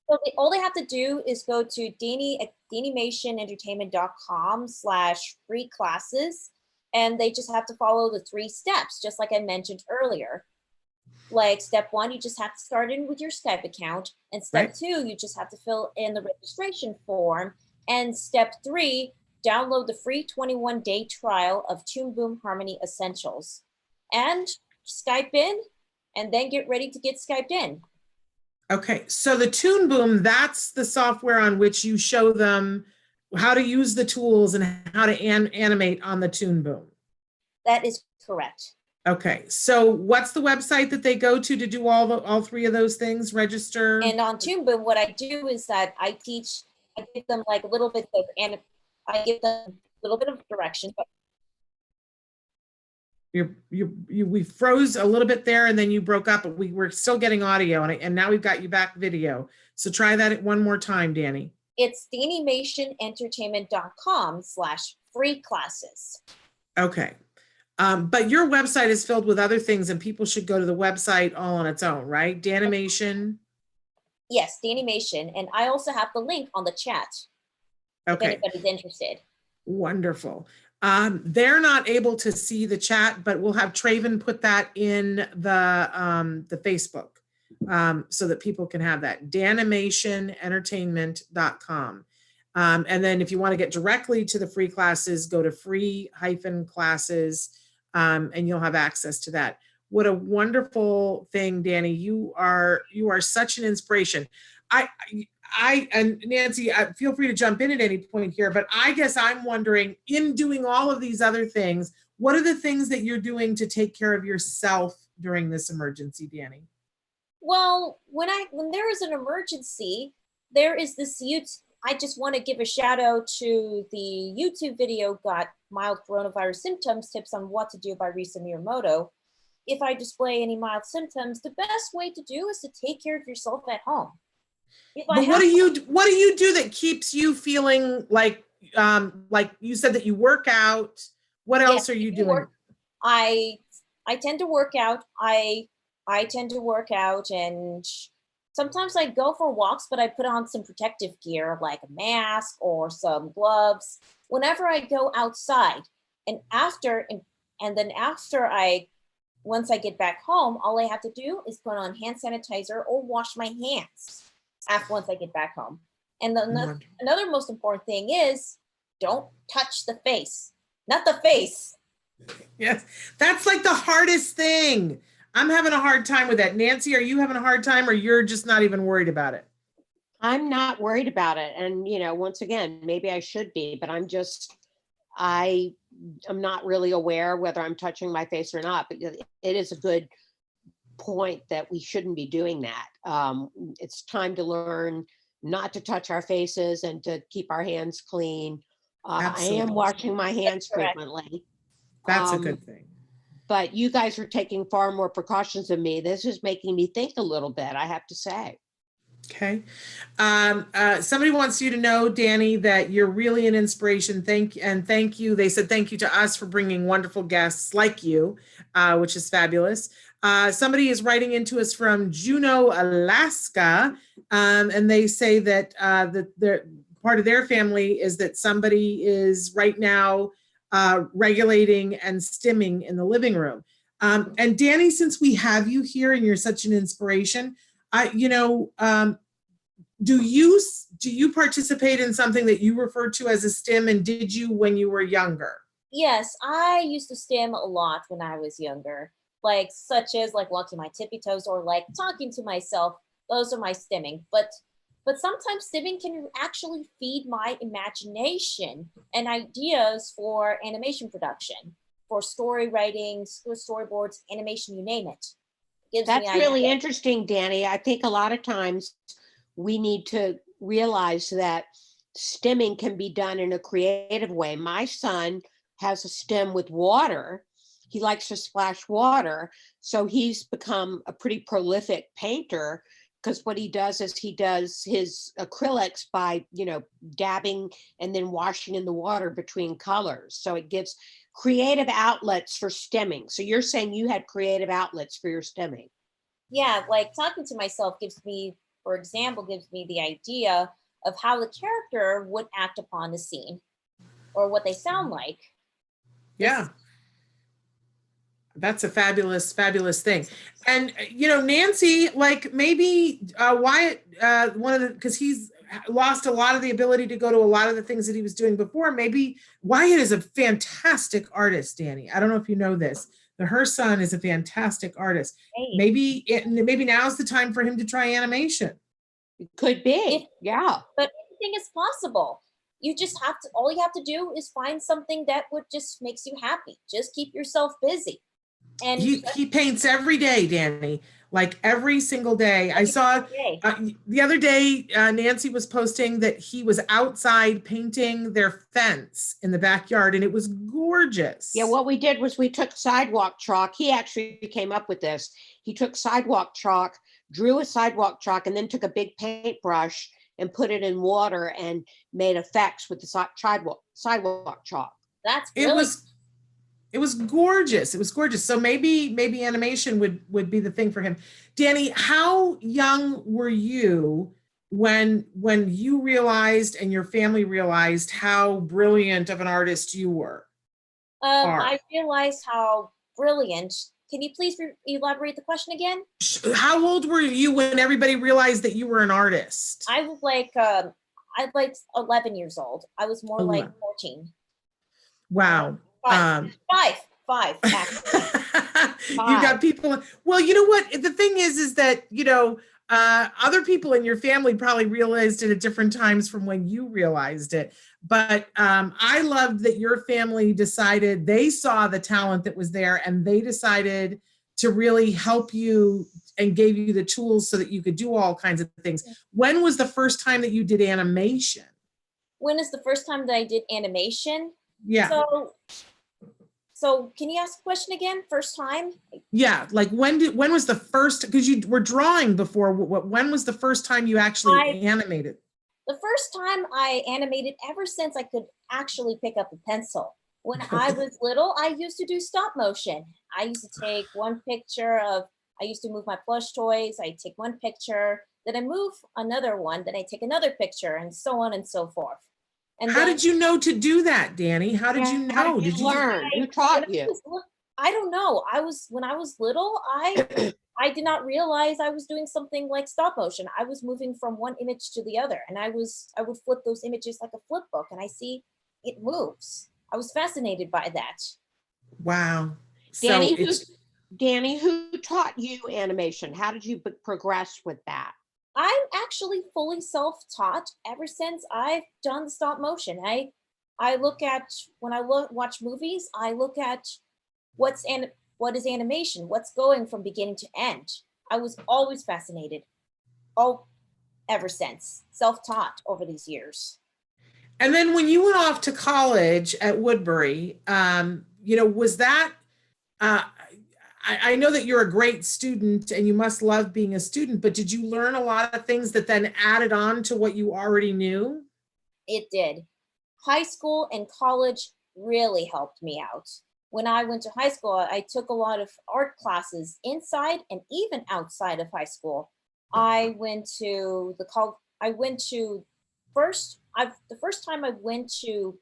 So all they have to do is go to danimationentertainment.com/free classes. And they just have to follow the 3 steps, just like I mentioned earlier. Like step 1, you just have to start in with your Skype account. And step 2, you just have to fill in the registration form. And step 3, download the free 21-day trial of Toon Boom Harmony Essentials. And Skype in, and then get ready to get Skyped in. Okay, so the Toon Boom, that's the software on which you show them how to use the tools and how to animate on the Toon Boom. That is correct. Okay, so what's the website that they go to do all 3 of those things? Register. And on Toon Boom, what I do is that I give them like a little bit of, and I give them a little bit of direction. But we froze a little bit there, and then you broke up, but we were still getting audio, and now we've got you back video. So try that one more time, Dani. It's danimationentertainment.com/free classes. Okay. But your website is filled with other things, and people should go to the website all on its own, right? Danimation. Yes, Danimation. And I also have the link on the chat. Okay. If anybody's interested. Wonderful. They're not able to see the chat, but we'll have Traven put that in the Facebook so that people can have that. Danimationentertainment.com. And then if you want to get directly to the free classes, go to free-classes and you'll have access to that. What a wonderful thing, Dani. You are such an inspiration. And Nancy, feel free to jump in at any point here, but I guess I'm wondering, in doing all of these other things, what are the things that you're doing to take care of yourself during this emergency, Dani? Well, when there is an emergency, there is this I just want to give a shout out to the YouTube video, Got Mild Coronavirus Symptoms, Tips on What to Do by Risa Miyamoto. If I display any mild symptoms, the best way to do is to take care of yourself at home. But what do you do that keeps you feeling like you said that you work out? What else are you doing? I tend to work out. I tend to work out, and sometimes I go for walks, but I put on some protective gear like a mask or some gloves whenever I go outside. And once I get back home, all I have to do is put on hand sanitizer or wash my hands once I get back home. And another most important thing is don't touch the face. Not the face, Yes, that's like the hardest thing. I'm having a hard time with that. Nancy, are you having a hard time or you're just not even worried about it? I'm not worried about it. And, once again, maybe I should be, but I am not really aware whether I'm touching my face or not. But it is a good point that we shouldn't be doing that. It's time to learn not to touch our faces and to keep our hands clean. I am Absolutely. washing my hands correct. frequently. That's a good thing. But you guys are taking far more precautions than me. This is making me think a little bit, I have to say. Okay. Somebody wants you to know, Dani, that you're really an inspiration. Thank you. They said thank you to us for bringing wonderful guests like you, which is fabulous. Somebody is writing into us from Juneau, Alaska, and they say that their part of their family is that somebody is right now regulating and stimming in the living room. And Dani, since we have you here and you're such an inspiration, do you participate in something that you refer to as a stim, and did you when you were younger? Yes, I used to stim a lot when I was younger, like such as like walking my tippy toes or like talking to myself. Those are my stimming. But sometimes stimming can actually feed my imagination and ideas for animation production, for story writing, storyboards, animation, you name it. That's really interesting, Dani. I think a lot of times we need to realize that stimming can be done in a creative way. My son has a stim with water. He likes to splash water. So he's become a pretty prolific painter, because what he does is he does his acrylics by, dabbing and then washing in the water between colors. So it gives creative outlets for stemming. So you're saying you had creative outlets for your stemming. Yeah, like talking to myself for example, gives me the idea of how the character would act upon the scene or what they sound like. Yeah. That's a fabulous, fabulous thing. And, Nancy, like maybe Wyatt, because he's lost a lot of the ability to go to a lot of the things that he was doing before. Maybe Wyatt is a fantastic artist, Dani. I don't know if you know this. Her son is a fantastic artist. Hey. Maybe now's the time for him to try animation. It could be, yeah. But anything is possible. All you have to do is find something that would just makes you happy. Just keep yourself busy. And he paints every day, Dani, like every single day. I saw the other day, Nancy was posting that he was outside painting their fence in the backyard, and it was gorgeous. Yeah, what we did was we took sidewalk chalk. He actually came up with this. He took sidewalk chalk, drew a sidewalk chalk, and then took a big paintbrush and put it in water and made effects with the sidewalk chalk. That's really It was gorgeous. It was gorgeous. So maybe animation would be the thing for him. Dani, how young were you when you realized and your family realized how brilliant of an artist you were? I realized how brilliant. Can you please elaborate the question again? How old were you when everybody realized that you were an artist? I was like 11 years old. I was more like 14. Wow. Five, actually. You got people. Well, you know what? The thing is that, other people in your family probably realized it at different times from when you realized it. But I loved that your family decided they saw the talent that was there and they decided to really help you and gave you the tools so that you could do all kinds of things. When was the first time that you did animation? When is the first time that I did animation? Yeah. So can you ask the question again? First time? Yeah, like when was the first, because you were drawing before, when was the first time you actually animated? The first time I animated ever since I could actually pick up a pencil. When I was little, I used to do stop motion. I used to take one picture I used to move my plush toys. I take one picture, then I move another one, then I take another picture, and so on and so forth. And how did you know to do that, Dani? How did you know? Did you learn? Who taught you? I don't know. When I was little, I did not realize I was doing something like stop motion. I was moving from one image to the other, and I would flip those images like a flip book, and I see it moves. I was fascinated by that. Wow. Dani, So who taught you animation? How did you progress with that? I'm actually fully self-taught ever since I've done the stop motion. I look at, when I watch movies, I look at what is animation, what's going from beginning to end. I was always fascinated, all ever since, self-taught over these years. And then when you went off to college at Woodbury, was that, I know that you're a great student and you must love being a student, but did you learn a lot of things that then added on to what you already knew? It did. High school and college really helped me out. When I went to high school, I took a lot of art classes inside and even outside of high school. I went to the first time I went to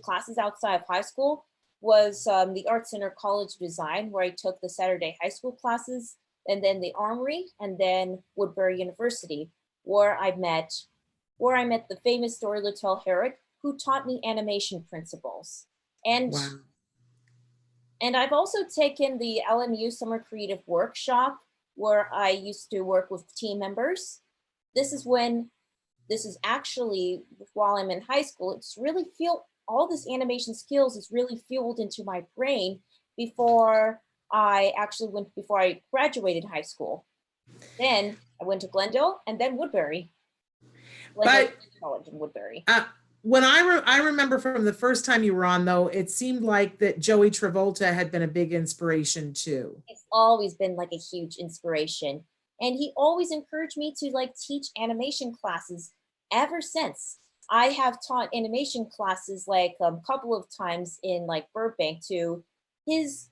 classes outside of high school was the Art Center College of Design, where I took the Saturday high school classes, and then the Armory, and then Woodbury University, where I met the famous Dory Littell Herrick, who taught me animation principles. And Wow. and I've also taken the LMU Summer Creative Workshop, where I used to work with team members. This is actually while I'm in high school. It's really all this animation skills is really fueled into my brain before I graduated high school. Then I went to Glendale and then Woodbury. Glendale College in Woodbury. When I remember from the first time you were on, though, it seemed like that Joey Travolta had been a big inspiration too. It's always been like a huge inspiration. And he always encouraged me to like teach animation classes ever since. I have taught animation classes like a couple of times in like Burbank to his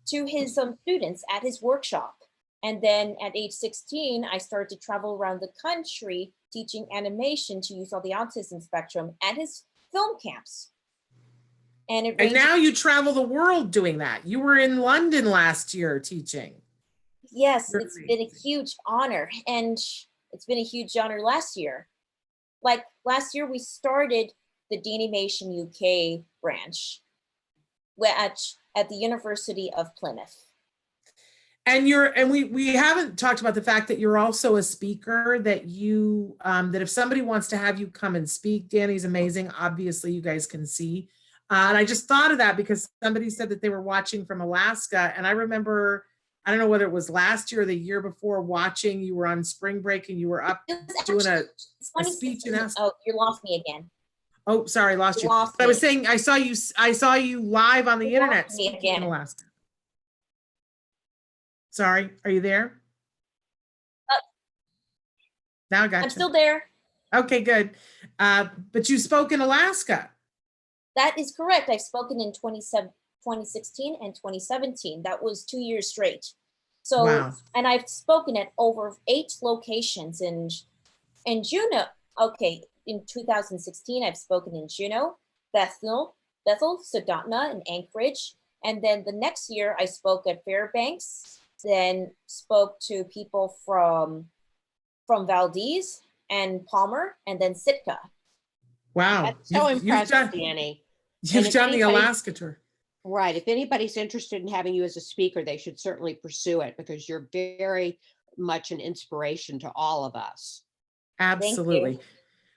students at his workshop. And then at age 16, I started to travel around the country teaching animation to youth on the autism spectrum at his film camps. And now you travel the world doing that. You were in London last year teaching. Yes, it's been a huge honor, and it's been a huge honor last year. Like last year, we started the Danimation UK branch at the University of Plymouth. And we haven't talked about the fact that you're also a speaker, that you that if somebody wants to have you come and speak, Dani's amazing. Obviously, you guys can see. And I just thought of that because somebody said that they were watching from Alaska, and I remember, I don't know whether it was last year or the year before, watching, you were on spring break and you were up doing a speech in Alaska. Oh, you lost me again. Oh, sorry, lost you. But I was saying I saw you live on the internet speaking in Alaska. Sorry, are you there? Now I got you. I'm still there. Okay, good. But you spoke in Alaska. That is correct. I've spoken in 2016 and 2017. That was 2 years straight. So, wow. And I've spoken at over 8 locations in Juneau. Okay, in 2016, I've spoken in Juneau, Bethel, Soldotna, and Anchorage. And then the next year I spoke at Fairbanks, then spoke to people from Valdez and Palmer, and then Sitka. Wow. That's so impressive, Dani. You've done the Alaska tour. Right. If anybody's interested in having you as a speaker, they should certainly pursue it because you're very much an inspiration to all of us. Absolutely.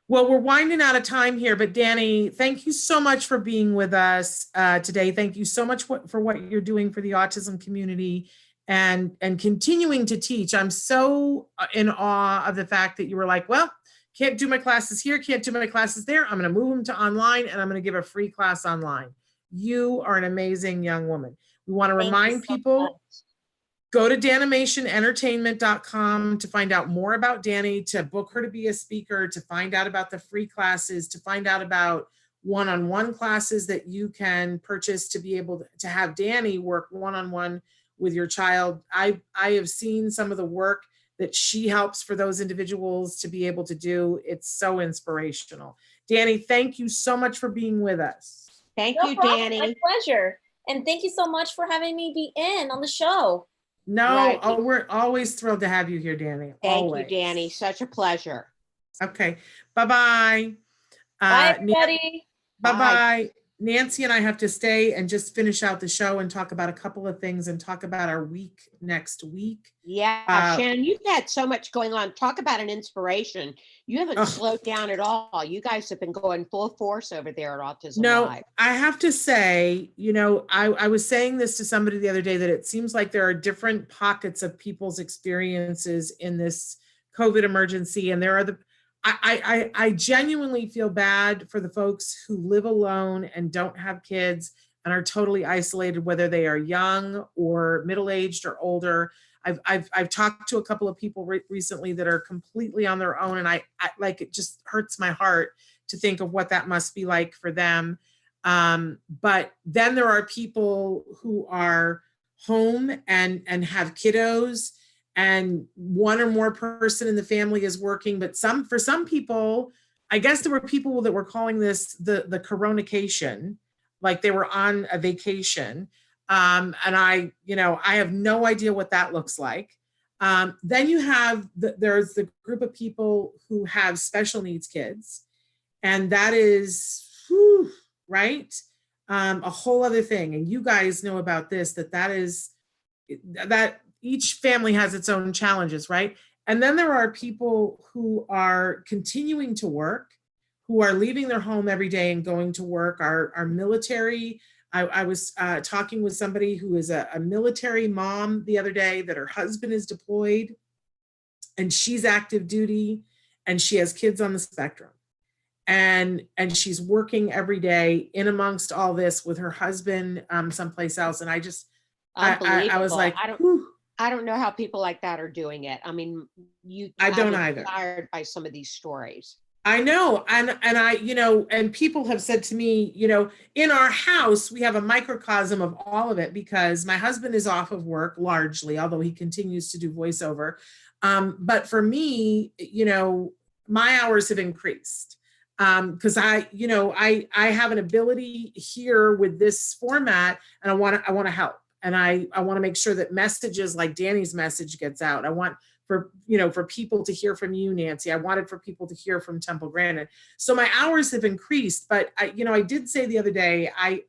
Well, we're winding out of time here, but Dani, thank you so much for being with us today. Thank you so much for what you're doing for the autism community and continuing to teach. I'm so in awe of the fact that you were like, well, can't do my classes here, can't do my classes there. I'm going to move them to online and I'm going to give a free class online. You are an amazing young woman. We want to remind people, go to danimationentertainment.com to find out more about Dani, to book her to be a speaker, to find out about the free classes, to find out about one-on-one classes that you can purchase to be able to have Dani work one-on-one with your child. I have seen some of the work that she helps for those individuals to be able to do. It's so inspirational. Dani, thank you so much for being with us. Thank you, Dani. My pleasure. And thank you so much for having me be on the show. No, we're always thrilled to have you here, Dani. Thank you, Dani. Such a pleasure. Okay. Bye-bye. Bye, everybody. Bye-bye. Nancy and I have to stay and just finish out the show and talk about a couple of things and talk about our week next week. Yeah, Shannon, you've had so much going on. Talk about an inspiration. You haven't slowed down at all. You guys have been going full force over there at Autism Live. I have to say, you know, I was saying this to somebody the other day, that it seems like there are different pockets of people's experiences in this COVID emergency. And there are I genuinely feel bad for the folks who live alone and don't have kids and are totally isolated, whether they are young or middle-aged or older. I've talked to a couple of people recently that are completely on their own, and I like, it just hurts my heart to think of what that must be like for them. But then there are people who are home and have kiddos, and one or more person in the family is working. But for some people, I guess there were people that were calling this the coronacation, like they were on a vacation. And I have no idea what that looks like. Then you have there's the group of people who have special needs kids, and that is, right? A whole other thing. And you guys know about this, that each family has its own challenges, right? And then there are people who are continuing to work, who are leaving their home every day and going to work, our military. I was talking with somebody who is a military mom the other day, that her husband is deployed and she's active duty and she has kids on the spectrum. And she's working every day in amongst all this with her husband someplace else. And I just, I was like, I don't know how people like that are doing it. I mean, I don't either. Inspired by some of these stories. I know. And I, and people have said to me, in our house, we have a microcosm of all of it, because my husband is off of work largely, although he continues to do voiceover. But for me, my hours have increased. Because I have an ability here with this format, and I want to help. And I want to make sure that messages like Dani's message gets out. I want for people to hear from you, Nancy. I wanted for people to hear from Temple Grandin. So my hours have increased, but I did say the other day, I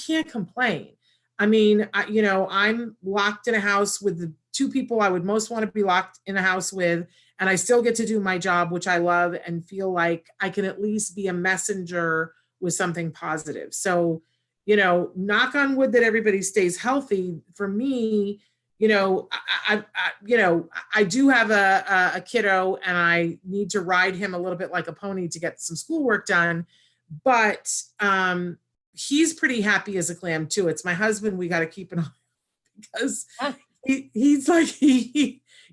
can't complain. I mean, I'm locked in a house with the two people I would most want to be locked in a house with, and I still get to do my job, which I love, and feel like I can at least be a messenger with something positive. So, knock on wood that everybody stays healthy. For me, I do have a kiddo, and I need to ride him a little bit like a pony to get some schoolwork done. But he's pretty happy as a clam too. It's my husband we got to keep an eye on, because he's like,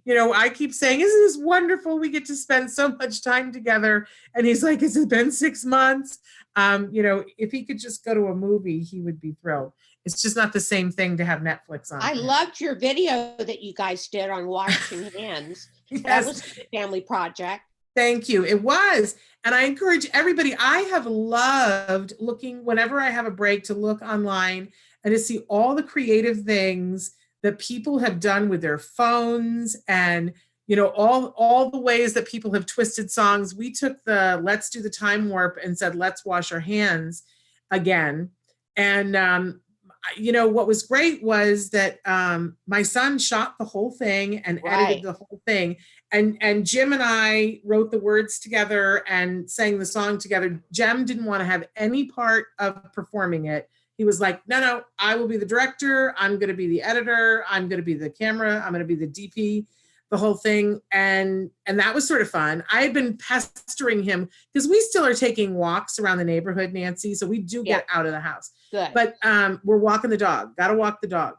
I keep saying, isn't this wonderful? We get to spend so much time together. And he's like, has it been 6 months? If he could just go to a movie, he would be thrilled. It's just not the same thing to have Netflix on. I loved your video that you guys did on washing hands. Yes. That was a family project. Thank you. It was. And I encourage everybody. I have loved looking, whenever I have a break, to look online and to see all the creative things that people have done with their phones, and all the ways that people have twisted songs. We took the Let's Do the Time Warp and said, let's wash our hands again. And what was great was that my son shot the whole thing and edited the whole thing. And Jim and I wrote the words together and sang the song together. Jem didn't want to have any part of performing it. He was like, no, I will be the director. I'm going to be the editor. I'm going to be the camera. I'm going to be the DP, the whole thing. And that was sort of fun. I had been pestering him because we still are taking walks around the neighborhood, Nancy. So we do get out of the house. Good. But we're walking the dog. Got to walk the dog.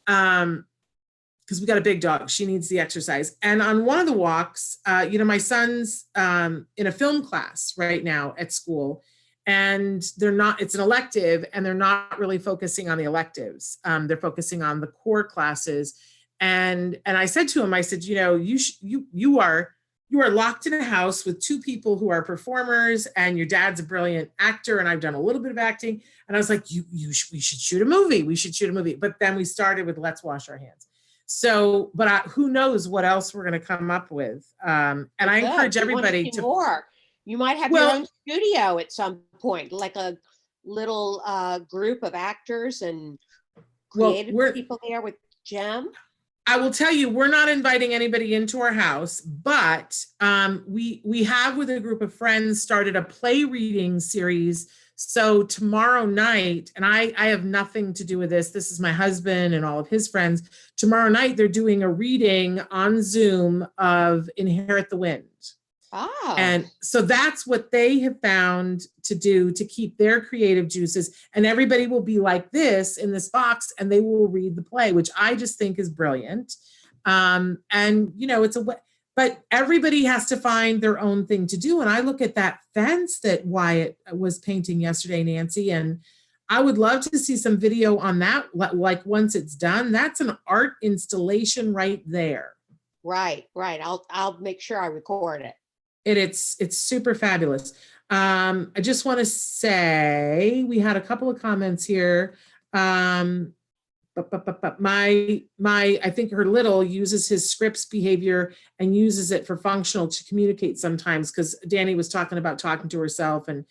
Because we got a big dog. She needs the exercise. And on one of the walks, my son's in a film class right now at school. And it's an elective, and they're not really focusing on the electives. They're focusing on the core classes. And I said to him, I said, you are locked in a house with two people who are performers, and your dad's a brilliant actor, and I've done a little bit of acting. And I was like, we should shoot a movie. We should shoot a movie. But then we started with Let's Wash Our Hands. So, but who knows what else we're going to come up with. And I encourage everybody to more. You might have your own studio at some point, like a little group of actors and creative people there with Jem? I will tell you, we're not inviting anybody into our house, but we have, with a group of friends, started a play reading series. So tomorrow night, and I have nothing to do with this. This is my husband and all of his friends. Tomorrow night, they're doing a reading on Zoom of Inherit the Wind. Oh. And so that's what they have found to do to keep their creative juices. And everybody will be like this in this box, and they will read the play, which I just think is brilliant. And, you know, but everybody has to find their own thing to do. And I look at that fence that Wyatt was painting yesterday, Nancy, and I would love to see some video on that. Like once it's done, that's an art installation right there. Right. I'll make sure I record it. It's super fabulous. I just want to say we had a couple of comments here. I think her little uses his scripts behavior and uses it for functional to communicate sometimes, because Dani was talking about talking to herself and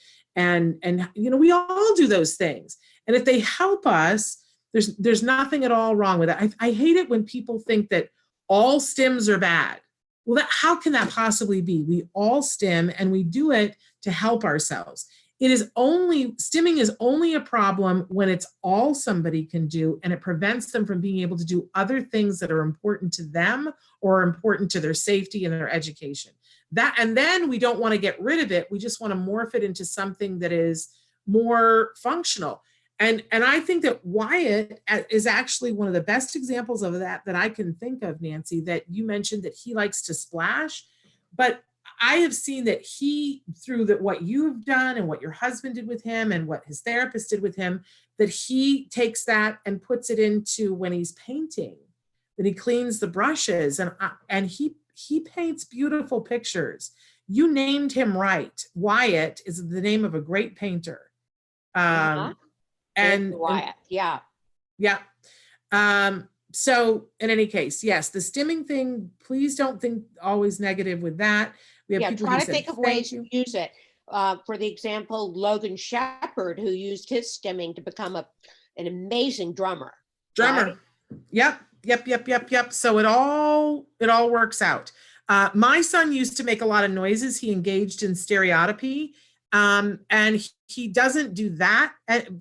you know, we all do those things. And if they help us, there's nothing at all wrong with it. I hate it when people think that all stims are bad. Well, how can that possibly be? We all stim, and we do it to help ourselves. Stimming is only a problem when it's all somebody can do, and it prevents them from being able to do other things that are important to them or important to their safety and their education. And then we don't want to get rid of it. We just want to morph it into something that is more functional. And I think that Wyatt is actually one of the best examples of that I can think of, Nancy, that you mentioned that he likes to splash. But I have seen that through what you have done and what your husband did with him and what his therapist did with him, that he takes that and puts it into when he's painting, that he cleans the brushes and he paints beautiful pictures. You named him right. Wyatt is the name of a great painter. And Wyatt, yeah. So in any case, yes, the stimming thing, please don't think always negative with that. We have people try who to think of ways to use it. For the example, Logan Shepherd, who used his stimming to become an amazing drummer. Right? Yep. So it all works out. My son used to make a lot of noises. He engaged in stereotypy. And he doesn't do that.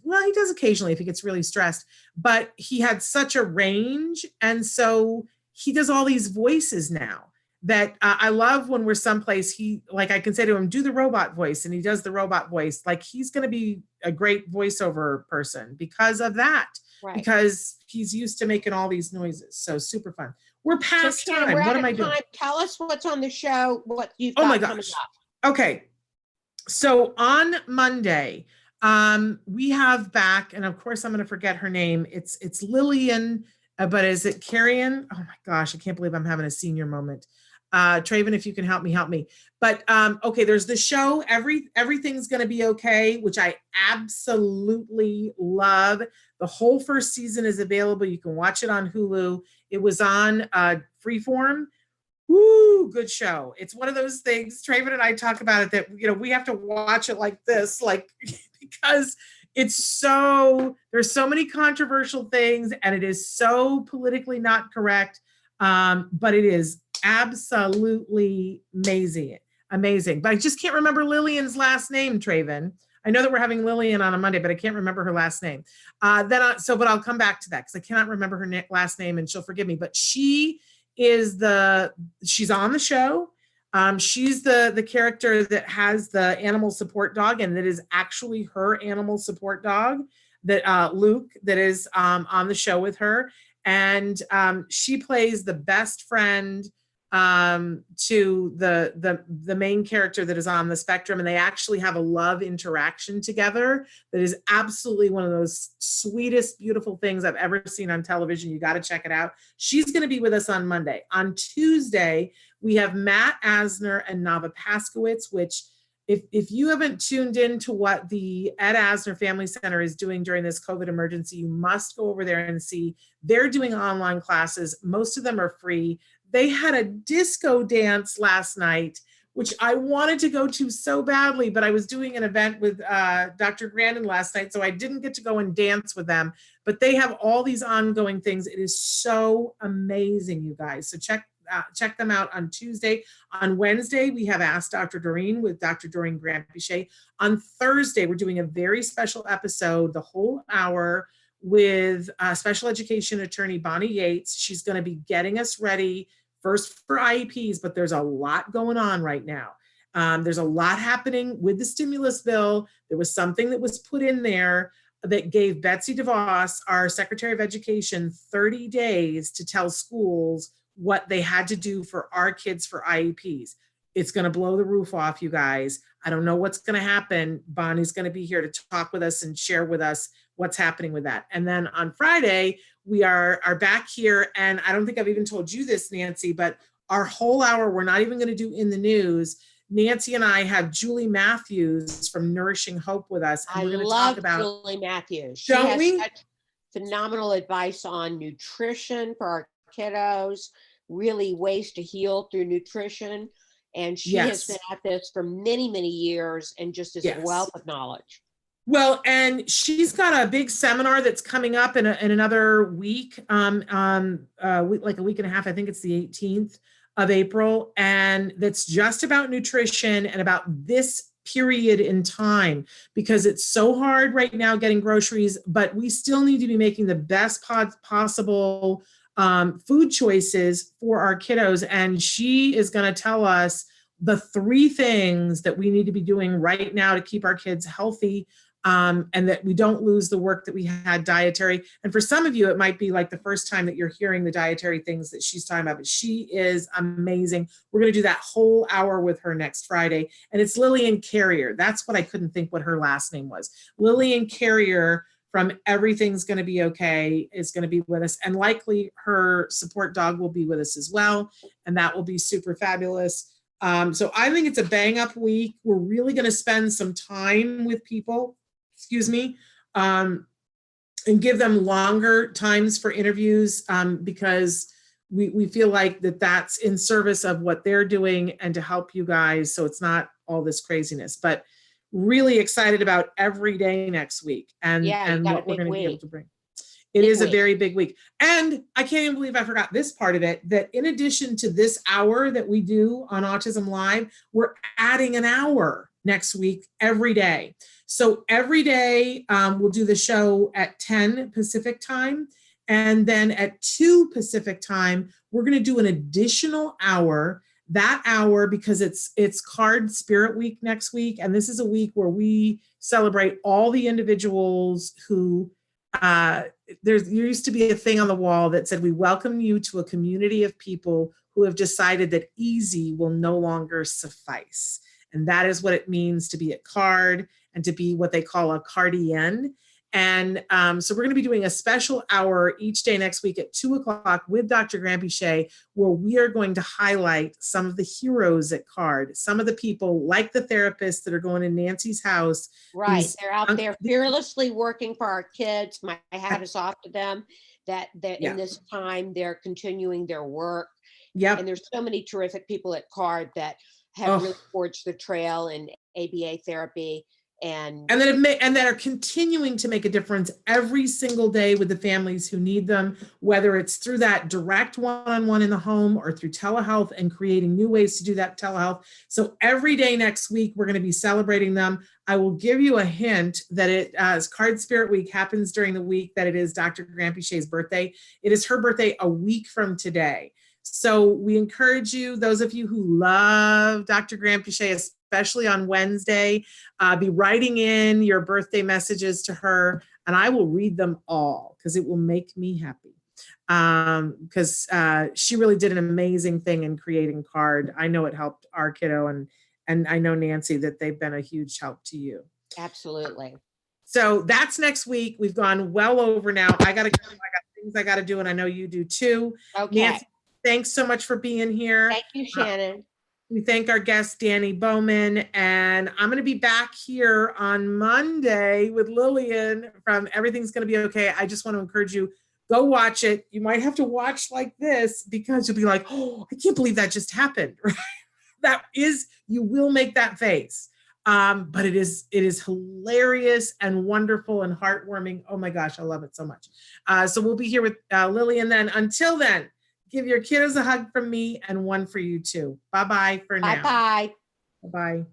Well, he does occasionally if he gets really stressed, but he had such a range. And so he does all these voices now that I love when we're someplace, I can say to him, do the robot voice. And he does the robot voice. Like, he's going to be a great voiceover person because of that, right? Because he's used to making all these noises. So super fun. We're past time. What am I doing? Tell us what's on the show, what you've got coming up. Okay. So on Monday, we have back, and of course I'm going to forget her name. It's Lillian, but is it Carrion? Oh my gosh, I can't believe I'm having a senior moment. Traven, if you can help me. But okay, there's the show, Everything's Gonna Be Okay, which I absolutely love. The whole first season is available. You can watch it on Hulu. It was on Freeform. Woo, good show. It's one of those things, Traven and I talk about it, that, you know, we have to watch it like this, because there's so many controversial things and it is so politically not correct. But it is absolutely amazing. But I just can't remember Lillian's last name, Traven. I know that we're having Lillian on a Monday, but I can't remember her last name. But I'll come back to that because I cannot remember her last name and she'll forgive me. But she's on the show. She's the character that has the animal support dog, and that is actually her animal support dog, that Luke, that is on the show with her. And she plays the best friend to the main character that is on the spectrum, and they actually have a love interaction together that is absolutely one of those sweetest, beautiful things I've ever seen on television. You got to check it out. She's going to be with us on Monday. On Tuesday, we have Matt Asner and Nava Paskowitz, which if you haven't tuned into what the Ed Asner Family Center is doing during this COVID emergency, you must go over there and see. They're doing online classes. Most of them are free. They had a disco dance last night which I wanted to go to so badly, but I was doing an event with Dr. Grandin last night, so I didn't get to go and dance with them. But they have all these ongoing things. It is so amazing, you guys. So check them out on Tuesday. On Wednesday, we have Ask Dr. Doreen with Dr. Doreen Grant-Pichet. On Thursday, we're doing a very special episode, the whole hour, with special education attorney Bonnie Yates. She's going to be getting us ready first for IEPs, but there's a lot going on right now. There's a lot happening with the stimulus bill. There was something that was put in there that gave Betsy DeVos, our Secretary of Education, 30 days to tell schools what they had to do for our kids for IEPs. It's going to blow the roof off, you guys. I don't know what's going to happen. Bonnie's going to be here to talk with us and share with us what's happening with that. And then on Friday, we are back here. And I don't think I've even told you this, Nancy, but our whole hour, we're not even going to do in the news. Nancy and I have Julie Matthews from Nourishing Hope with us. And we're going to talk about Julie Matthews. She has such phenomenal advice on nutrition for our kiddos, really ways to heal through nutrition. And she has been at this for many, many years and just is a wealth of knowledge. Well, and she's got a big seminar that's coming up in another week, like a week and a half. I think it's the 18th of April. And that's just about nutrition and about this period in time, because it's so hard right now getting groceries, but we still need to be making the best possible food choices for our kiddos. And she is going to tell us the 3 things that we need to be doing right now to keep our kids healthy, and that we don't lose the work that we had dietary. And for some of you, it might be like the first time that you're hearing the dietary things that she's talking about, but she is amazing. We're going to do that whole hour with her next Friday. And it's Lillian Carrier. That's what I couldn't think what her last name was. Lillian Carrier from Everything's Going to Be Okay is going to be with us. And likely her support dog will be with us as well. And that will be super fabulous. So I think it's a bang up week. We're really going to spend some time with people, and give them longer times for interviews, because we feel like that's in service of what they're doing and to help you guys. So it's not all this craziness, but really excited about every day next week and what we're going to be able to bring. It is a very big week. And I can't even believe I forgot this part of it, that in addition to this hour that we do on Autism Live, we're adding an hour next week every day. So every day we'll do the show at 10 Pacific time. And then at 2 Pacific time, we're going to do an additional hour. That hour, because it's Card Spirit Week next week. And this is a week where we celebrate all the individuals who, there used to be a thing on the wall that said, we welcome you to a community of people who have decided that easy will no longer suffice. And that is what it means to be a card and to be what they call a cardian. And so we're going to be doing a special hour each day next week at 2:00 with Dr. Grant-Pichet, where we are going to highlight some of the heroes at CARD, some of the people like the therapists that are going in Nancy's house. Right. They're out there fearlessly working for our kids. My hat is off to them that in this time they're continuing their work. Yep. And there's so many terrific people at CARD that have really forged the trail in ABA therapy. And that are continuing to make a difference every single day with the families who need them, whether it's through that direct one-on-one in the home or through telehealth and creating new ways to do that telehealth. So every day next week, we're going to be celebrating them. I will give you a hint that as Card Spirit Week happens during the week that it is Dr. Grant-Pichet's birthday. It is her birthday a week from today. So we encourage you, those of you who love Dr. Grant-Pichet, especially on Wednesday, be writing in your birthday messages to her, and I will read them all because it will make me happy. Because she really did an amazing thing in creating CARD. I know it helped our kiddo, and I know, Nancy, that they've been a huge help to you. Absolutely. So that's next week. We've gone well over now. I got to go. I got things I got to do, and I know you do too. Okay. Nancy, thanks so much for being here. Thank you, Shannon. We thank our guest, Dani Bowman, and I'm going to be back here on Monday with Lillian from Everything's Going to Be Okay. I just want to encourage you, go watch it. You might have to watch like this because you'll be like, oh, I can't believe that just happened, right? you will make that face. But it is hilarious and wonderful and heartwarming. Oh my gosh, I love it so much. So we'll be here with Lily, and then until then, give your kiddos a hug from me and one for you too. Bye-bye for now. Bye-bye. Bye-bye.